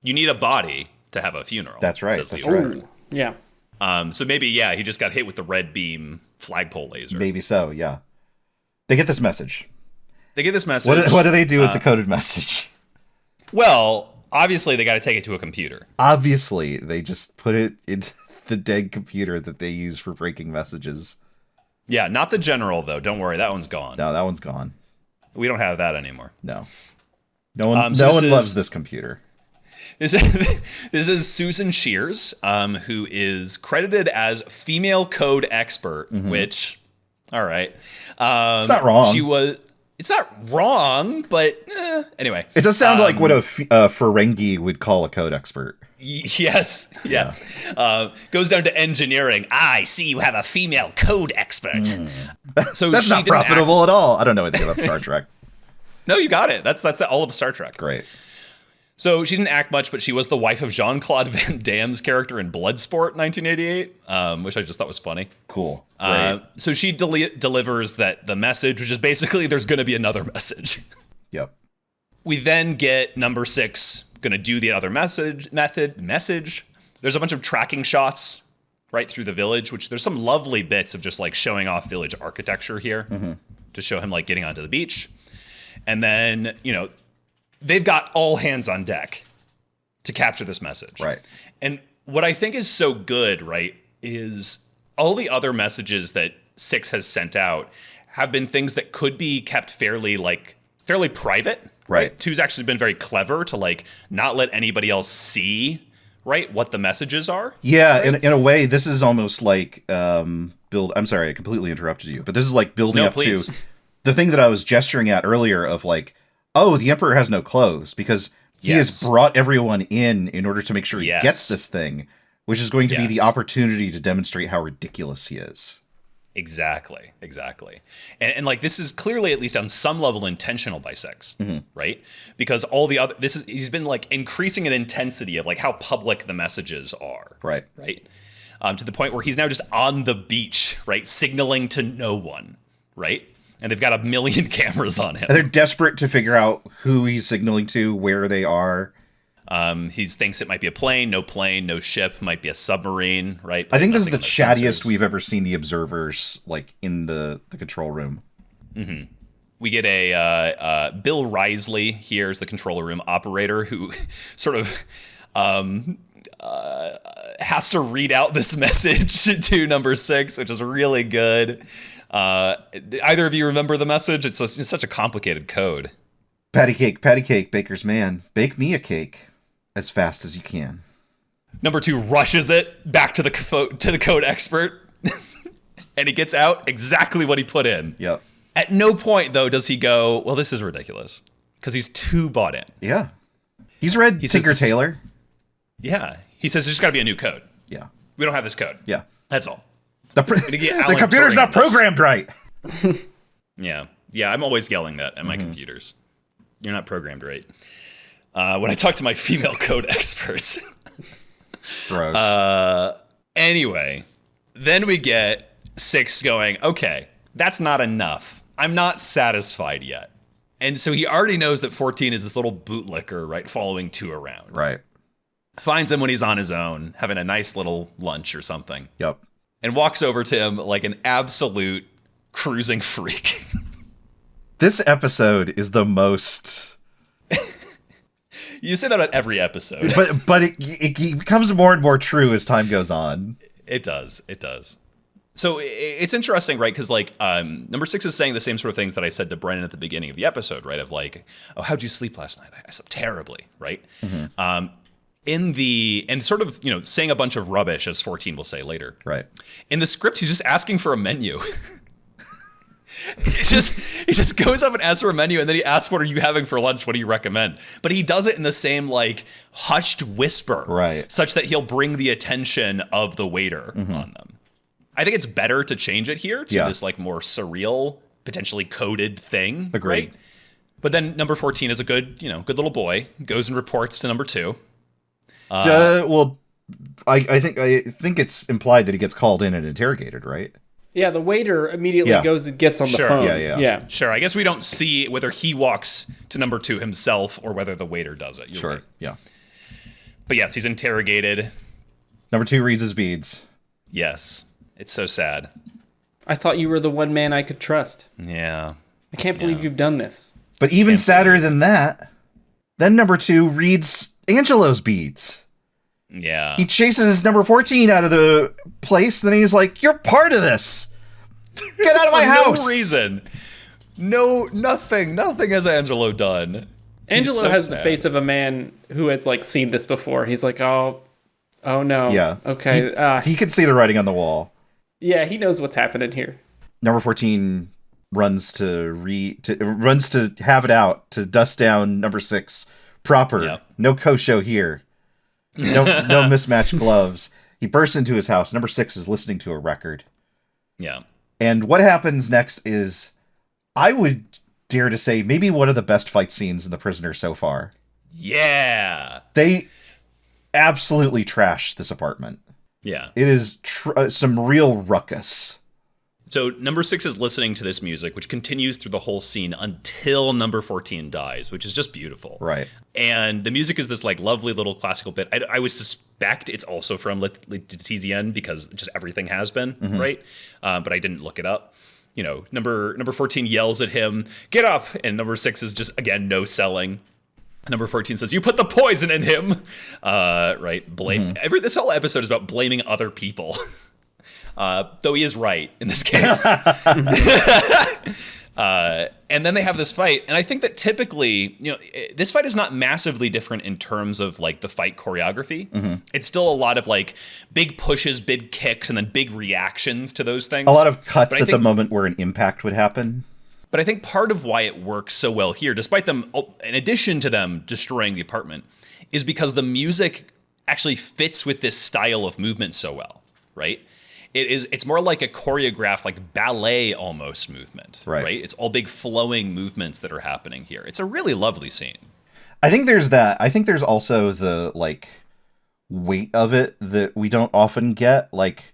You need a body to have a funeral. That's right. Says That's the right. Yeah. So maybe, he just got hit with the red beam flagpole laser. Maybe so, yeah. They get this message. What do they do with the coded message? Well, obviously they got to take it to a computer. Obviously, they just put it into the dead computer that they use for breaking messages. Yeah, not the general, though. Don't worry, that one's gone. No, that one's gone. We don't have that anymore. No one loves this computer. This is Susan Shears, who is credited as female code expert, which, all right. It's not wrong. It's not wrong, but anyway. It does sound like what a Ferengi would call a code expert. Yes. Goes down to engineering. I see you have a female code expert. So That's not profitable at all. I don't know anything about Star Trek. No, you got it. That's all of Star Trek. Great. So she didn't act much, but she was the wife of Jean-Claude Van Damme's character in Bloodsport 1988, which I just thought was funny. Cool. So she delivers the message, which is basically there's going to be another message. Yep. We then get number 6 going to do the other message. There's a bunch of tracking shots right through the village, which there's some lovely bits of just like showing off village architecture here to show him like getting onto the beach. And then, they've got all hands on deck to capture this message. Right. And what I think is so good, right, is all the other messages that 6 has sent out have been things that could be kept fairly private. Right. 2's actually been very clever to like not let anybody else see, right, what the messages are. Yeah, right? in a way, this is almost like I'm sorry, I completely interrupted you, but this is like building up please. to the thing that I was gesturing at earlier of like, oh, the Emperor has no clothes because he has brought everyone in order to make sure he gets this thing, which is going to be the opportunity to demonstrate how ridiculous he is. Exactly. And like this is clearly at least on some level intentional by 6, right? Because all the other he's been like increasing in intensity of like how public the messages are. Right. To the point where he's now just on the beach, right, signaling to no one, right? And they've got 1 million cameras on him. And they're desperate to figure out who he's signaling to, where they are. He thinks it might be a plane, no ship, might be a submarine, right? I think this is the chattiest we've ever seen the observers, like, in the control room. We get a Bill Risley here as the control room operator who sort of has to read out this message to number 6, which is really good. Either of you remember the message? It's such a complicated code. Patty cake, baker's man. Bake me a cake as fast as you can. Number 2 rushes it back to the code expert, and he gets out exactly what he put in. Yep. At no point, though, does he go, well, this is ridiculous, because he's too bought in. Yeah. He's read Tinker Tailor. Yeah. He says there's got to be a new code. Yeah. We don't have this code. Yeah. That's all. The computer's not programmed right. Yeah, I'm always yelling that at my computers. You're not programmed right. When I talk to my female code experts. Gross. Anyway, then we get 6 going, okay, that's not enough. I'm not satisfied yet. And so he already knows that 14 is this little bootlicker, right, following 2 around. Right. Finds him when he's on his own, having a nice little lunch or something. Yep. And walks over to him like an absolute cruising freak. This episode is the most... You say that on every episode. But it becomes more and more true as time goes on. It does. So it's interesting, right? Because like number 6 is saying the same sort of things that I said to Brennan at the beginning of the episode, right? Of like, oh, how'd you sleep last night? I slept terribly, right? And sort of, saying a bunch of rubbish, as 14 will say later. Right. In the script, he's just asking for a menu. He just goes up and asks for a menu, and then he asks, what are you having for lunch? What do you recommend? But he does it in the same, like, hushed whisper. Right. Such that he'll bring the attention of the waiter on them. I think it's better to change it here to this, like, more surreal, potentially coded thing. Agreed. Right? But then number 14 is a good little boy, goes and reports to number 2. I think it's implied that he gets called in and interrogated, right? Yeah, the waiter immediately goes and gets on the phone. Yeah. Sure, I guess we don't see whether he walks to number 2 himself or whether the waiter does it. You're right. Yeah. But yes, he's interrogated. Number 2 reads his beads. Yes. It's so sad. I thought you were the one man I could trust. Yeah. I can't believe you've done this. But even sadder than that, then number 2 reads Angelo's beads. Yeah. He chases number 14 out of the place, then he's like, you're part of this. Get out of my house. No reason. No, nothing has Angelo done. Angelo so has the sad. face of a man who has like seen this before. He's like, oh no. Yeah. Okay. He could see the writing on the wall. Yeah, he knows what's happening here. Number 14 runs to have it out, to dust down number 6 proper. Yep. No co-show here. No mismatched gloves. He bursts into his house. Number 6 is listening to a record. Yeah. And what happens next is, I would dare to say, maybe one of the best fight scenes in The Prisoner so far. Yeah. They absolutely trash this apartment. Yeah. It is some real ruckus. So number 6 is listening to this music, which continues through the whole scene until number 14 dies, which is just beautiful. Right. And the music is this like lovely little classical bit. I would suspect it's also from Le Tizienne because just everything has been, right? But I didn't look it up. You know, number 14 yells at him, "Get up!" And number 6 is just, again, no selling. Number 14 says, "You put the poison in him." Right? Blame. This whole episode is about blaming other people. Though he is right in this case. And then they have this fight. And I think that typically, you know, this fight is not massively different in terms of like the fight choreography. It's still a lot of like big pushes, big kicks, and then big reactions to those things. A lot of cuts at the moment where an impact would happen. But I think part of why it works so well here, despite them, in addition to them destroying the apartment, is because the music actually fits with this style of movement so well, right? It's more like a choreographed, like ballet almost movement, right? It's all big flowing movements that are happening here. It's a really lovely scene. I think there's that. I think there's also the like weight of it that we don't often get. Like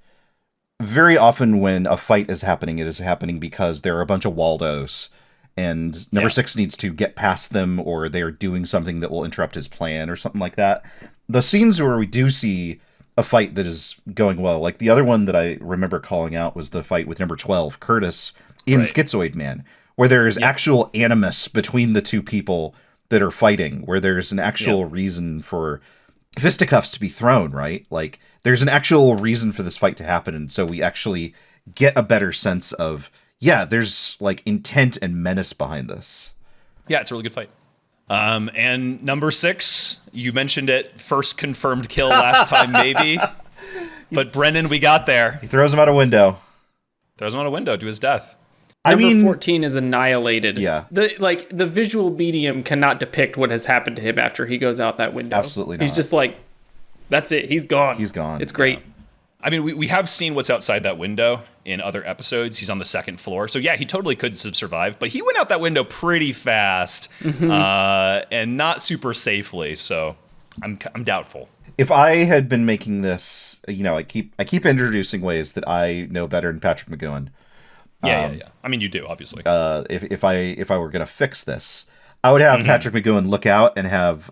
very often when a fight is happening, it is happening because there are a bunch of Waldos and number 6 needs to get past them, or they are doing something that will interrupt his plan or something like that. The scenes where we do see a fight that is going well, like the other one that I remember calling out was the fight with number 12, Curtis, in Schizoid Man, where there is actual animus between the two people that are fighting, where there's an actual reason for fisticuffs to be thrown, right? Like there's an actual reason for this fight to happen, and so we actually get a better sense of, there's like intent and menace behind this. Yeah, it's a really good fight. And number 6, you mentioned it, first confirmed kill last time, maybe. But Brennan, we got there. He throws him out a window. Throws him out a window to his death. Number 14 is annihilated. Yeah. The visual medium cannot depict what has happened to him after he goes out that window. Absolutely not. He's just like, that's it. He's gone. He's gone. It's great. Yeah. I mean, we have seen what's outside that window in other episodes. He's on the 2nd floor. So, yeah, he totally could survive. But he went out that window pretty fast and not super safely. So I'm doubtful. If I had been making this, you know, I keep introducing ways that I know better than Patrick McGowan. Yeah. I mean, you do, obviously. If I were going to fix this, I would have Patrick McGowan look out and have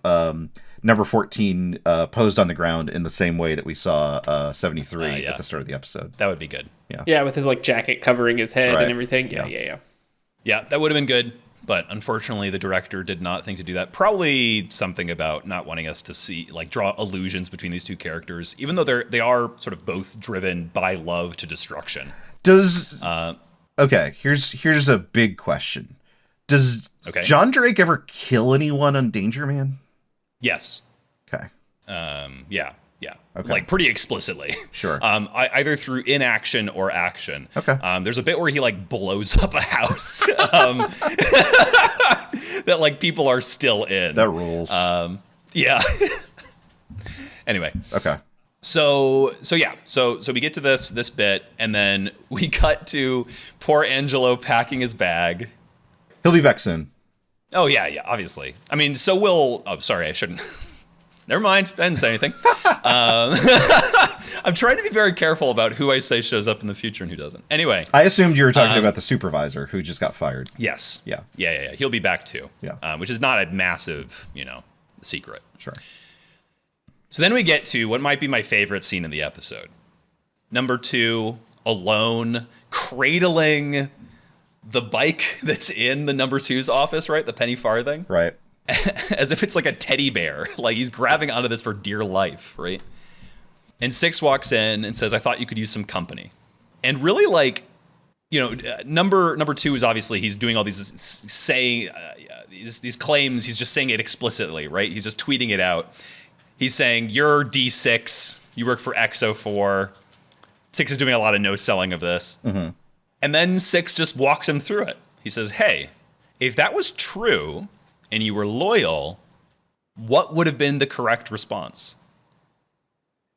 number 14 posed on the ground in the same way that we saw 73 at the start of the episode. That would be good. Yeah, with his like jacket covering his head and everything. Yeah. Yeah, that would have been good. But unfortunately, the director did not think to do that. Probably something about not wanting us to see, like, draw illusions between these two characters, even though they are sort of both driven by love to destruction. Okay, here's a big question. Does John Drake ever kill anyone on Danger Man? Yes. Okay. Yeah. Okay. Like pretty explicitly. Sure. Either through inaction or action. Okay. There's a bit where he like blows up a house that like people are still in. That rules. Yeah. Anyway. Okay. So we get to this bit, and then we cut to poor Angelo packing his bag. He'll be back soon. Oh yeah, obviously. I mean, so will. Oh, sorry, I shouldn't. Never mind. I didn't say anything. I'm trying to be very careful about who I say shows up in the future and who doesn't. Anyway, I assumed you were talking about the supervisor who just got fired. Yes. Yeah. He'll be back too. Yeah. Which is not a massive, secret. Sure. So then we get to what might be my favorite scene in the episode. Number 2, alone, cradling the bike that's in the number 2's office, right? The penny farthing. Right. As if it's like a teddy bear. Like he's grabbing onto this for dear life, right? And 6 walks in and says, "I thought you could use some company." And really, like, number two is obviously he's doing all these these claims. He's just saying it explicitly, right? He's just tweeting it out. He's saying, you're D6, you work for XO4. 6 is doing a lot of no-selling of this. Mm-hmm. And then 6 just walks him through it. He says, hey, if that was true and you were loyal, what would have been the correct response?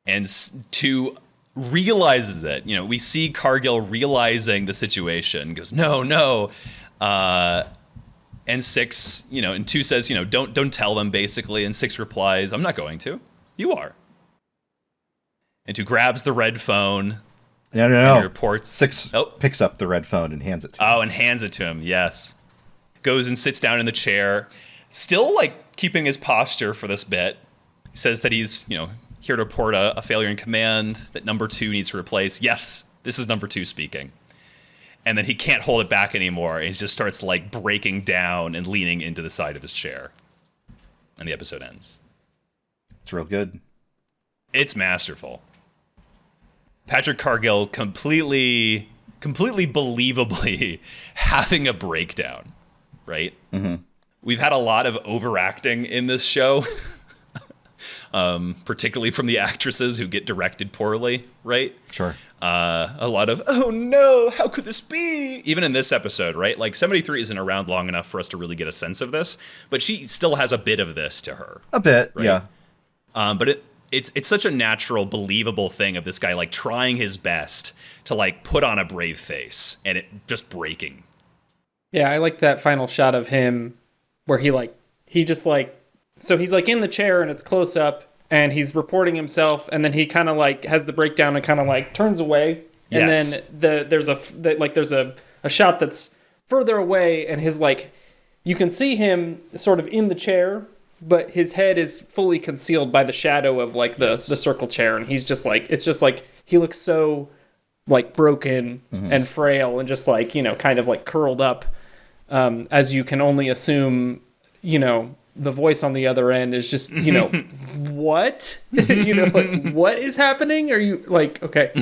And 2 realizes it. We see Cargill realizing the situation. Goes, no. And 6, and 2 says, don't tell them, basically. And 6 replies, I'm not going to. You are. And 2 grabs the red phone. No. And reports. 6 picks up the red phone and hands it to him. Oh, and hands it to him, yes. Goes and sits down in the chair. Still, keeping his posture for this bit. He says that he's, here to report a failure in command, that number 2 needs to replace. Yes, this is number 2 speaking. And then he can't hold it back anymore. And he just starts breaking down and leaning into the side of his chair. And the episode ends. It's real good. It's masterful. Patrick Cargill completely believably having a breakdown, right? Mm-hmm. We've had a lot of overacting in this show. Particularly from the actresses who get directed poorly, right? Sure. A lot of, oh no, how could this be? Even in this episode, right? 73 isn't around long enough for us to really get a sense of this, but she still has a bit of this to her. A bit, right? Yeah. But it's such a natural, believable thing of this guy trying his best to put on a brave face and it just breaking. Yeah, I like that final shot of him where he just so he's in the chair and it's close up and he's reporting himself and then he kind of has the breakdown and kind of turns away. Yes. And then there's a shot that's further away and his you can see him sort of in the chair, but his head is fully concealed by the shadow of the circle chair. And he's just it's just he looks so broken and frail and just kind of curled up, as you can only assume, the voice on the other end is just, what? What is happening? Are you okay?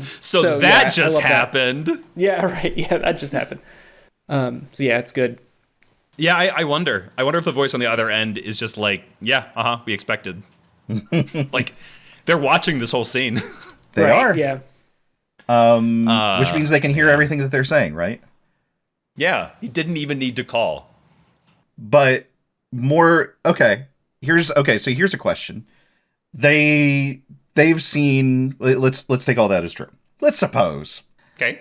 So that just happened. That. Yeah, right. Yeah, that just happened. So yeah, it's good. Yeah, I wonder. I wonder if the voice on the other end is just we expected. They're watching this whole scene. They are. Yeah. Which means they can hear everything that they're saying, right? Yeah, he didn't even need to call. But more so here's a question. They've seen, let's take all that as true. Let's suppose. Okay.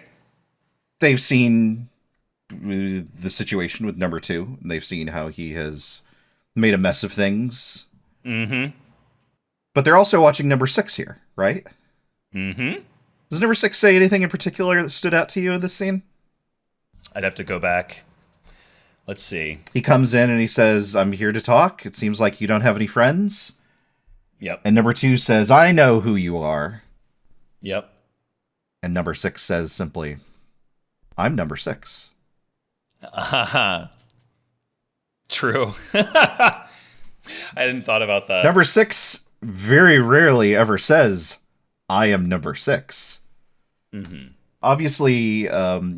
They've seen the situation with number 2. And they've seen how he has made a mess of things. Mm-hmm. But they're also watching number 6 here, right? Mm-hmm. Does number 6 say anything in particular that stood out to you in this scene? I'd have to go back. Let's see. He comes in and he says, I'm here to talk. It seems like you don't have any friends. Yep. And number 2 says, I know who you are. Yep. And number 6 says simply, I'm number 6. True. I hadn't thought about that. Number 6 very rarely ever says, I am number 6. Mm-hmm. Obviously,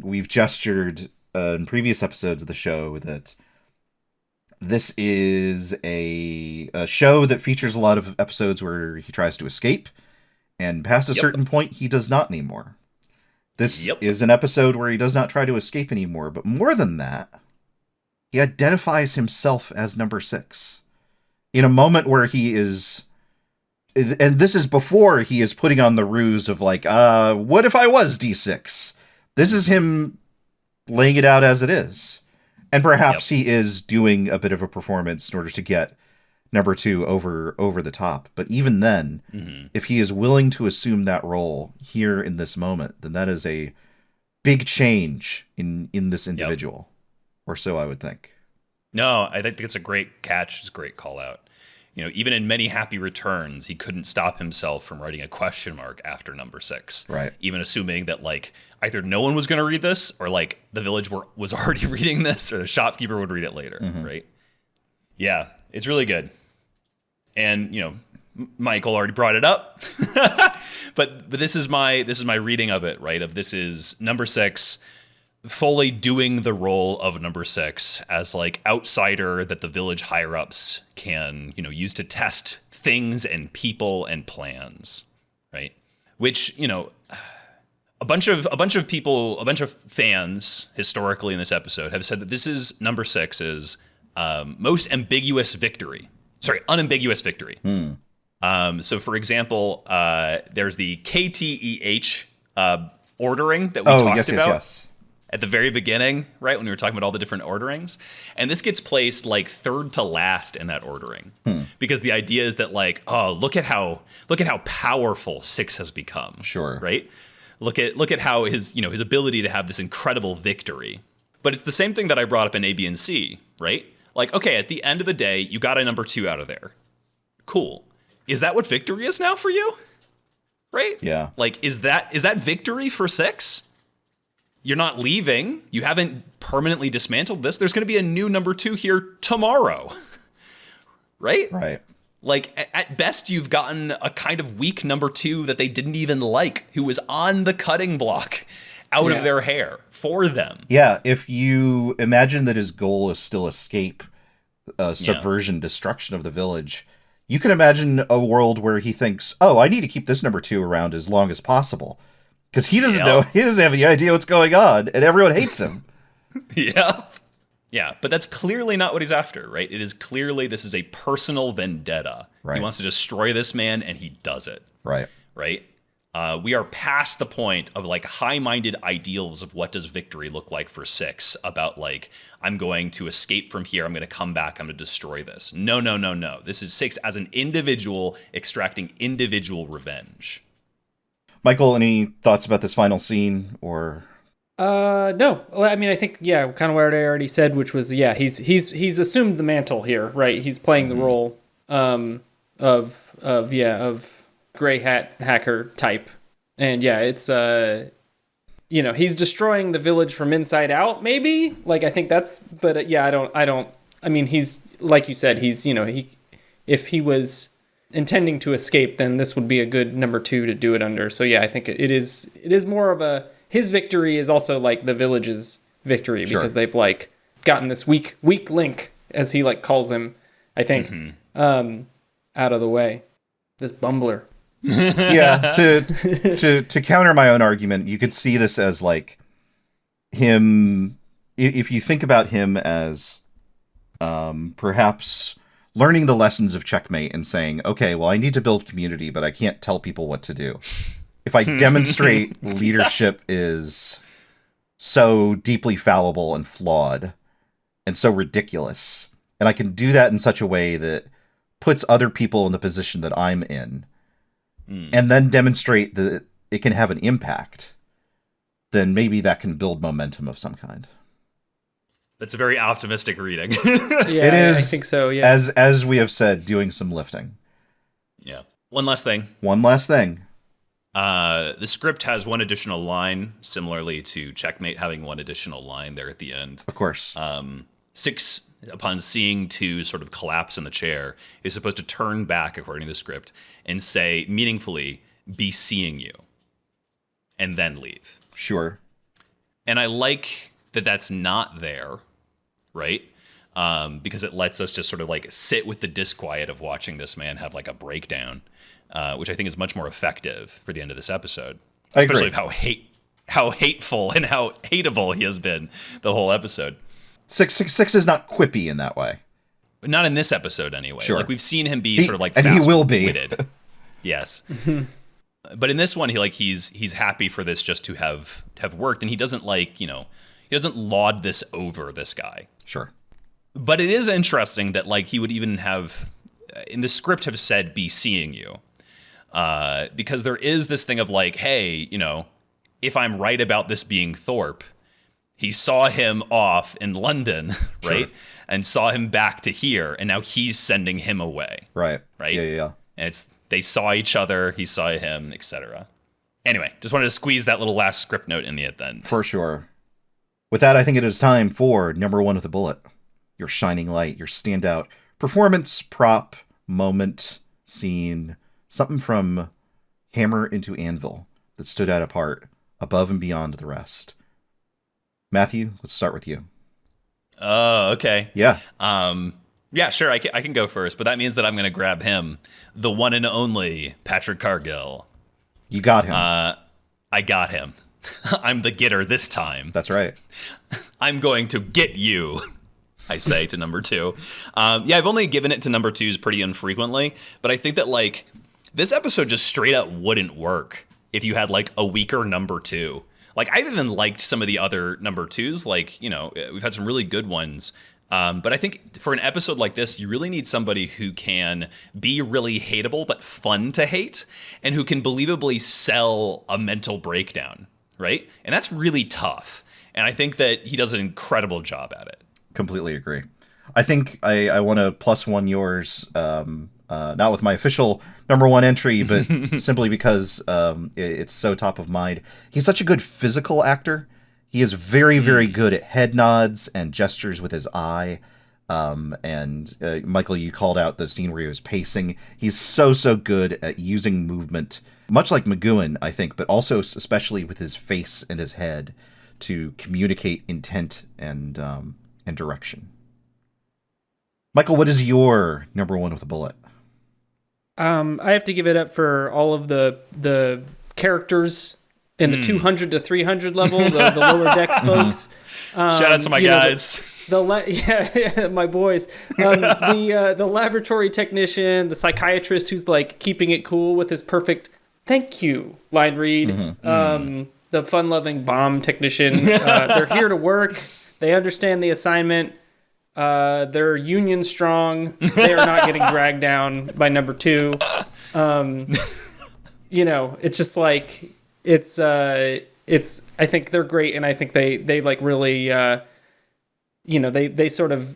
we've gestured in previous episodes of the show that this is a show that features a lot of episodes where he tries to escape, and past a certain point, he does not anymore. This is an episode where he does not try to escape anymore, but more than that, he identifies himself as number 6. In a moment where he is... And this is before he is putting on the ruse of what if I was D6? This is him laying it out as it is. And perhaps he is doing a bit of a performance in order to get number 2 over the top. But even then, if he is willing to assume that role here in this moment, then that is a big change in this individual. Or so I would think. No, I think it's a great catch. It's a great call out. Even in Many Happy Returns, he couldn't stop himself from writing a question mark after number 6. Right. Even assuming that either no one was going to read this or the village was already reading this or the shopkeeper would read it later. Right. Yeah, it's really good. And, Michael already brought it up, but this is my reading of it, right? Of this is number 6 fully doing the role of number 6 as like outsider that the village higher ups can, use to test things and people and plans, right? Which, a bunch of people, a bunch of fans historically in this episode have said that this is number 6's most ambiguous victory. Sorry, unambiguous victory. So, for example, there's the KTEH ordering that we talked about. Yes. At the very beginning, right, when we were talking about all the different orderings. And this gets placed like third to last in that ordering. Because the idea is that like, oh, look at how powerful 6 has become. Sure. Right? Look at how his ability to have this incredible victory. But it's the same thing that I brought up in A, B, and C, right? Like, okay, at the end of the day, you got a number 2 out of there. Cool. Is that what victory is now for you? Right? Yeah. Like, is that victory for 6? You're not leaving. You haven't permanently dismantled this. There's going to be a new number 2 here tomorrow. Right? Right. Like, at best, you've gotten a kind of weak number 2 that they didn't even like, who was on the cutting block out of their hair for them. Yeah, if you imagine that his goal is still escape, subversion, destruction of the village, you can imagine a world where he thinks, oh, I need to keep this number 2 around as long as possible. Because he doesn't know, he doesn't have any idea what's going on, and everyone hates him. Yeah, but that's clearly not what he's after, right? It is clearly, this is a personal vendetta. Right. He wants to destroy this man, and he does it. Right. Right? We are past the point of like high-minded ideals of what does victory look like for 6, about like, I'm going to escape from here, I'm going to come back, I'm going to destroy this. No. This is 6 as an individual extracting individual revenge. Michael, any thoughts about this final scene, or? No. I mean, I think, kind of what I already said, which was, he's assumed the mantle here, right? He's playing the role, of gray hat hacker type. And it's, he's destroying the village from inside out, maybe? Like, I think that's, but I mean, he's, like you said, he's, if he was intending to escape, then this would be a good number 2 to do it under. So I think it is more of his victory is also like the village's victory, because they've like gotten this weak link, as he like calls him, I think, out of the way. This bumbler. Yeah, to counter my own argument, you could see this as like him, if you think about him as perhaps learning the lessons of checkmate and saying, okay, well, I need to build community, but I can't tell people what to do. If I demonstrate leadership is so deeply fallible and flawed and so ridiculous, and I can do that in such a way that puts other people in the position that I'm in, and then demonstrate that it can have an impact, then maybe that can build momentum of some kind. That's a very optimistic reading. It is. I think so. Yeah. As we have said, doing some lifting. Yeah. One last thing. The script has one additional line, similarly to Checkmate having one additional line there at the end. Of course. 6, upon seeing 2 sort of collapse in the chair, is supposed to turn back, according to the script, and say, meaningfully, be seeing you, and then leave. Sure. And I like that that's not there, right? Because it lets us just sort of like sit with the disquiet of watching this man have like a breakdown, which I think is much more effective for the end of this episode. Especially how hateful and how hateable he has been the whole episode. 666 is not quippy in that way. Not in this episode, anyway. Sure. Like, we've seen him be sort of like and he will be. fast-witted. Yes. But in this one, he's happy for this just to have worked, and he doesn't he doesn't laud this over this guy. Sure. But it is interesting that like he would even have in the script have said be seeing you, because there is this thing of like, hey, if I'm right about this being Thorpe, he saw him off in London, right? Sure. And saw him back to here, and now he's sending him away. Right. Right. Yeah. And they saw each other, he saw him, etc. Anyway, just wanted to squeeze that little last script note in the end then. For sure. With that, I think it is time for number 1 with a bullet. Your shining light, your standout performance, prop, moment, scene, something from Hammer into Anvil that stood out apart, above and beyond the rest? Matthew, let's start with you. Oh, okay. Yeah. Yeah, sure. I can go first, but that means that I'm going to grab him, the one and only Patrick Cargill. You got him. I got him. I'm the getter this time. That's right. I'm going to get you, I say to number 2. Yeah, I've only given it to number 2s pretty infrequently, but I think that, like, this episode just straight up wouldn't work if you had, like, a weaker number 2. Like, I've even liked some of the other number 2s. Like, you know, we've had some really good ones. But I think for an episode like this, you really need somebody who can be really hateable but fun to hate, and who can believably sell a mental breakdown, right? And that's really tough. And I think that he does an incredible job at it. Completely agree. I think I want to +1 yours, not with my official number 1 entry, but simply because it's so top of mind. He's such a good physical actor. He is very, very good at head nods and gestures with his eye. And Michael, you called out the scene where he was pacing. He's so good at using movement, much like McGowan, I think, but also especially with his face and his head to communicate intent and direction. Michael, what is your number 1 with a bullet? I have to give it up for all of the characters in the 200 to 300 level, the lower decks folks. Shout out to my guys. My boys. The laboratory technician, the psychiatrist who's like keeping it cool with his perfect "thank you" line read. The fun-loving bomb technician. They're here to work. They understand the assignment. They're union strong. They are not getting dragged down by number 2. You know, it's just like it's. I think they're great, and I think they like really. You know, they sort of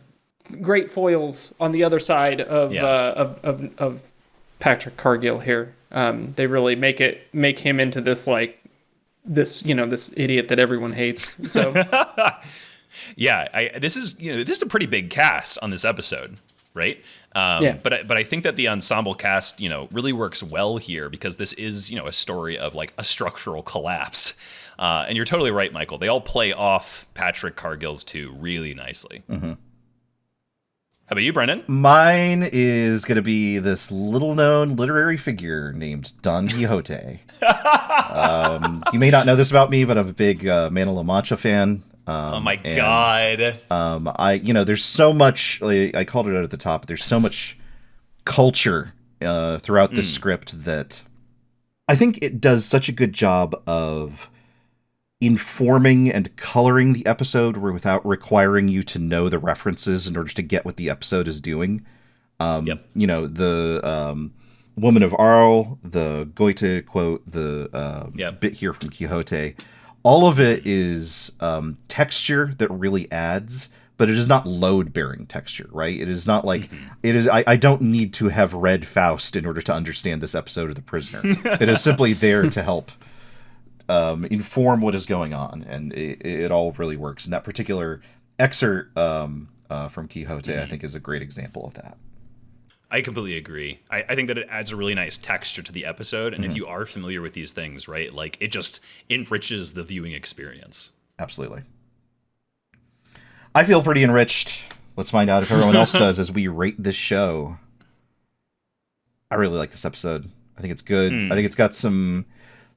great foils on the other side of Patrick Cargill here. They really make him into this this idiot that everyone hates. So. Yeah, this is a pretty big cast on this episode, right? But I think that the ensemble cast, really works well here because this is, a story of like a structural collapse. And you're totally right, Michael. They all play off Patrick Cargill's 2 really nicely. Mm-hmm. How about you, Brendan? Mine is going to be this little-known literary figure named Don Quixote. You may not know this about me, but I'm a big Man of La Mancha fan. Oh my God. There's so much, I called it out at the top, there's so much culture throughout this script that I think it does such a good job of informing and coloring the episode without requiring you to know the references in order to get what the episode is doing. The Woman of Arles, the Goethe quote, the bit here from Quixote, all of it is texture that really adds, but it is not load-bearing texture, right? It is not like it is. I don't need to have read Faust in order to understand this episode of The Prisoner. It is simply there to help inform what is going on, and it all really works. And that particular excerpt from Quixote, I think, is a great example of that. I completely agree. I think that it adds a really nice texture to the episode, and if you are familiar with these things, right, like it just enriches the viewing experience. Absolutely. I feel pretty enriched. Let's find out if everyone else does as we rate this show. I really like this episode. I think it's good. I think it's got some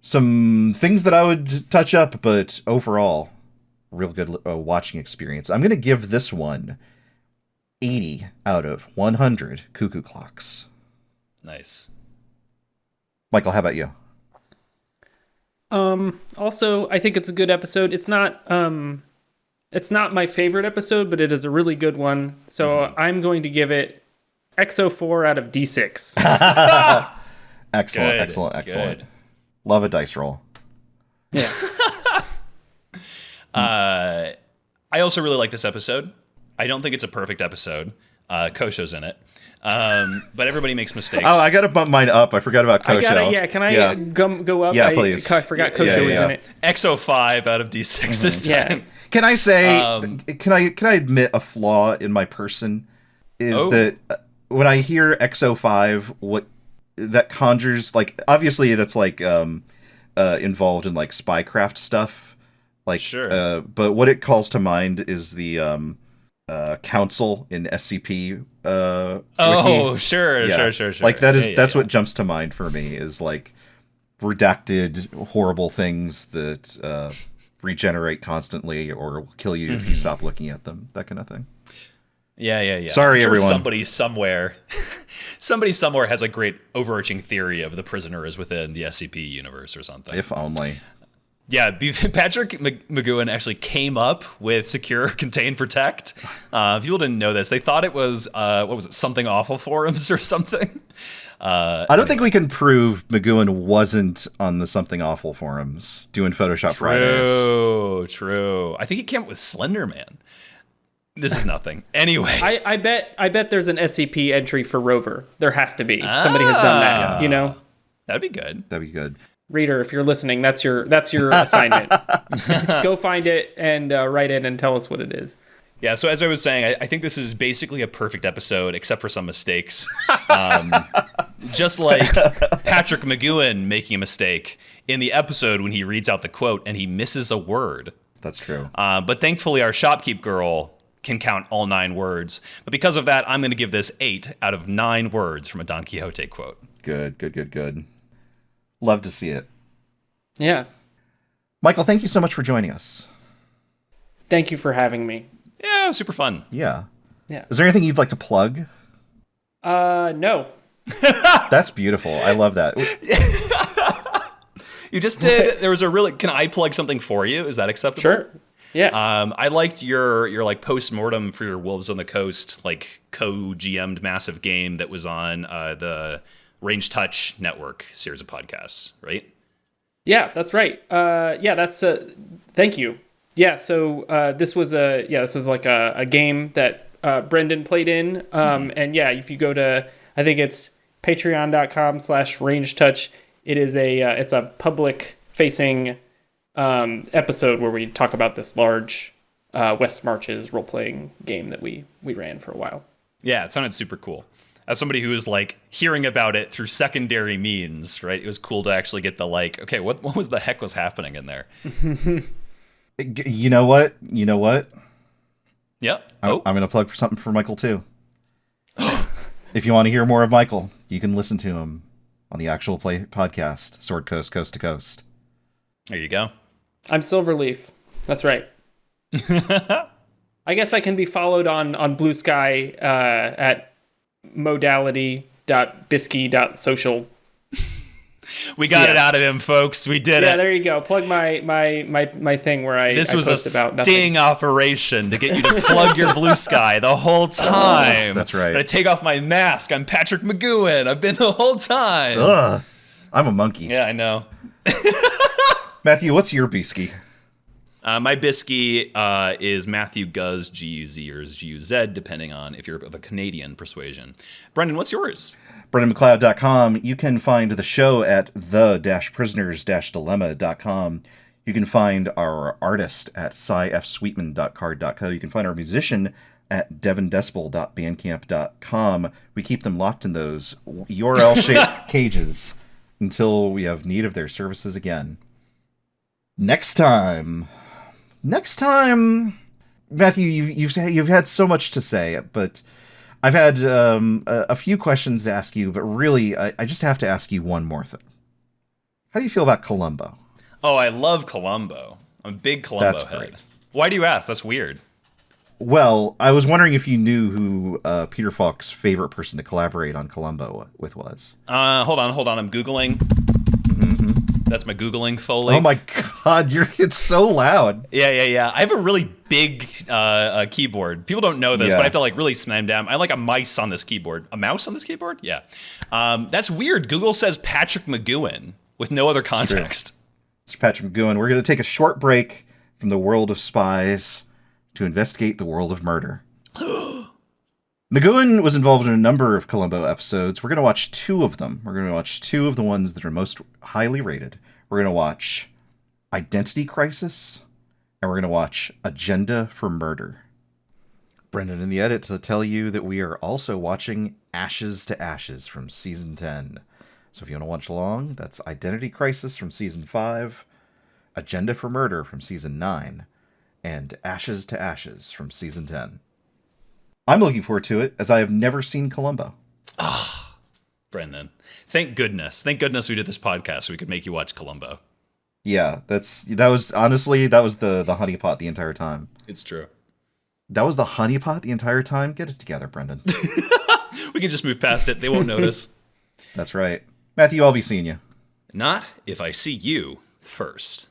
things that I would touch up, but overall, real good watching experience. I'm going to give this one 80 out of 100 cuckoo clocks. Nice. Michael, how about you? Also, I think it's a good episode. It's not my favorite episode, but it is a really good one. So I'm going to give it XO4 out of D6. Excellent. Good. Love a dice roll. Yeah. I also really like this episode. I don't think it's a perfect episode. Kosho's in it. But everybody makes mistakes. Oh, I got to bump mine up. I forgot about Kosho. Can I go up? Yeah, please. I forgot Kosho was in it. XO5 out of D6 this time. Can I say, can I admit a flaw in my person? Is that when I hear XO5, what that conjures, like, obviously that's like involved in like spycraft stuff, like Sure. but what it calls to mind is the council in SCP Oh, wiki. sure, Yeah, sure. like that's Yeah. what jumps to mind for me, is like redacted horrible things that regenerate constantly or will kill you if you stop looking at them, that kind of thing. Yeah. Sorry, I'm sure everyone. somebody somewhere has a great overarching theory of the prisoner is within the SCP universe or something. If only. Yeah, Patrick McGowan actually came up with Secure, Contain, Protect. People didn't know this. They thought it was, what was it, Something Awful Forums or something? I don't think we can prove McGowan wasn't on the Something Awful forums doing Photoshop Fridays. True. I think he came up with Slender Man. This is nothing. Anyway. I bet there's an SCP entry for Rover. There has to be. Somebody has done that, you know? That'd be good. That'd be good. Reader, if you're listening, that's your assignment. Go find it and write in and tell us what it is. Yeah, so as I was saying, I think this is basically a perfect episode, except for some mistakes. Just like Patrick McGowan making a mistake in the episode when he reads out the quote and he misses a word. That's true. But thankfully, our shopkeep girl can count all 9 words. But because of that, I'm going to give this 8 out of 9 words from a Don Quixote quote. Good. Love to see it. Yeah. Michael, thank you so much for joining us. Thank you for having me. Yeah, it was super fun. Yeah. Yeah. Is there anything you'd like to plug? No. That's beautiful. I love that. You just did. There was a really. Can I plug something for you? Is that acceptable? Sure. Yeah. I liked your like post-mortem for your Wolves on the Coast, like co-GM'd massive game that was on the Range Touch Network series of podcasts, right? Yeah, that's right. That's thank you. Yeah, so this was like a game that Brendan played in. And yeah, if you go to, I think it's patreon.com/rangetouch, it's a public facing episode where we talk about this large West Marches role-playing game that we ran for a while. Yeah, it sounded super cool. As somebody who was like hearing about it through secondary means, right? It was cool to actually get the like, okay, what was the heck was happening in there? You know what? Yep. I'm going to plug for something for Michael too. If you want to hear more of Michael, you can listen to him on the Actual Play podcast, Sword Coast, Coast to Coast. There you go. I'm Silverleaf. That's right. I guess I can be followed on Blue Sky at modality.bisky.social. We got it out of him, folks. We did it. Yeah, there you go. Plug my thing where I This was post a about sting nothing. operation to get you to plug your Blue Sky the whole time. That's right. I take off my mask. I'm Patrick McGowan. I've been the whole time. Ugh. I'm a monkey. Yeah, I know. Matthew, what's your bisky? My bisky is Matthew Guz, G-U-Z, or G-U-Z, depending on if you're of a Canadian persuasion. Brendan, what's yours? BrendanMcLeod.com. You can find the show at the-prisoners-dilemma.com. You can find our artist at cyfsweetman.card.co. You can find our musician at devindecibel.bandcamp.com. We keep them locked in those URL-shaped cages until we have need of their services again. Next time, Matthew, you've had so much to say, but I've had a few questions to ask you, but really, I just have to ask you one more thing. How do you feel about Columbo? Oh, I love Columbo. I'm a big Columbo That's head. great. Why do you ask? That's weird. Well, I was wondering if you knew who Peter Falk's favorite person to collaborate on Columbo with was. Hold on. I'm Googling. That's my Googling Foley. Oh my God, it's so loud. Yeah. I have a really big keyboard. People don't know this, Yeah. but I have to like really slam down. I have like a mice on this keyboard. A mouse on this keyboard? Yeah. That's weird. Google says Patrick McGowan with no other context. It's Patrick McGowan. We're going to take a short break from the world of spies to investigate the world of murder. McGowan was involved in a number of Columbo episodes. We're going to watch 2 of them. We're going to watch 2 of the ones that are most highly rated. We're going to watch Identity Crisis, and we're going to watch Agenda for Murder. Brendan in the edit to tell you that we are also watching Ashes to Ashes from Season 10. So if you want to watch along, that's Identity Crisis from Season 5, Agenda for Murder from Season 9, and Ashes to Ashes from Season 10. I'm looking forward to it, as I have never seen Columbo. Brendan, thank goodness. Thank goodness we did this podcast so we could make you watch Columbo. Yeah, that was the honeypot the entire time. It's true. That was the honeypot the entire time? Get it together, Brendan. We can just move past it. They won't notice. That's right. Matthew, I'll be seeing you. Not if I see you first.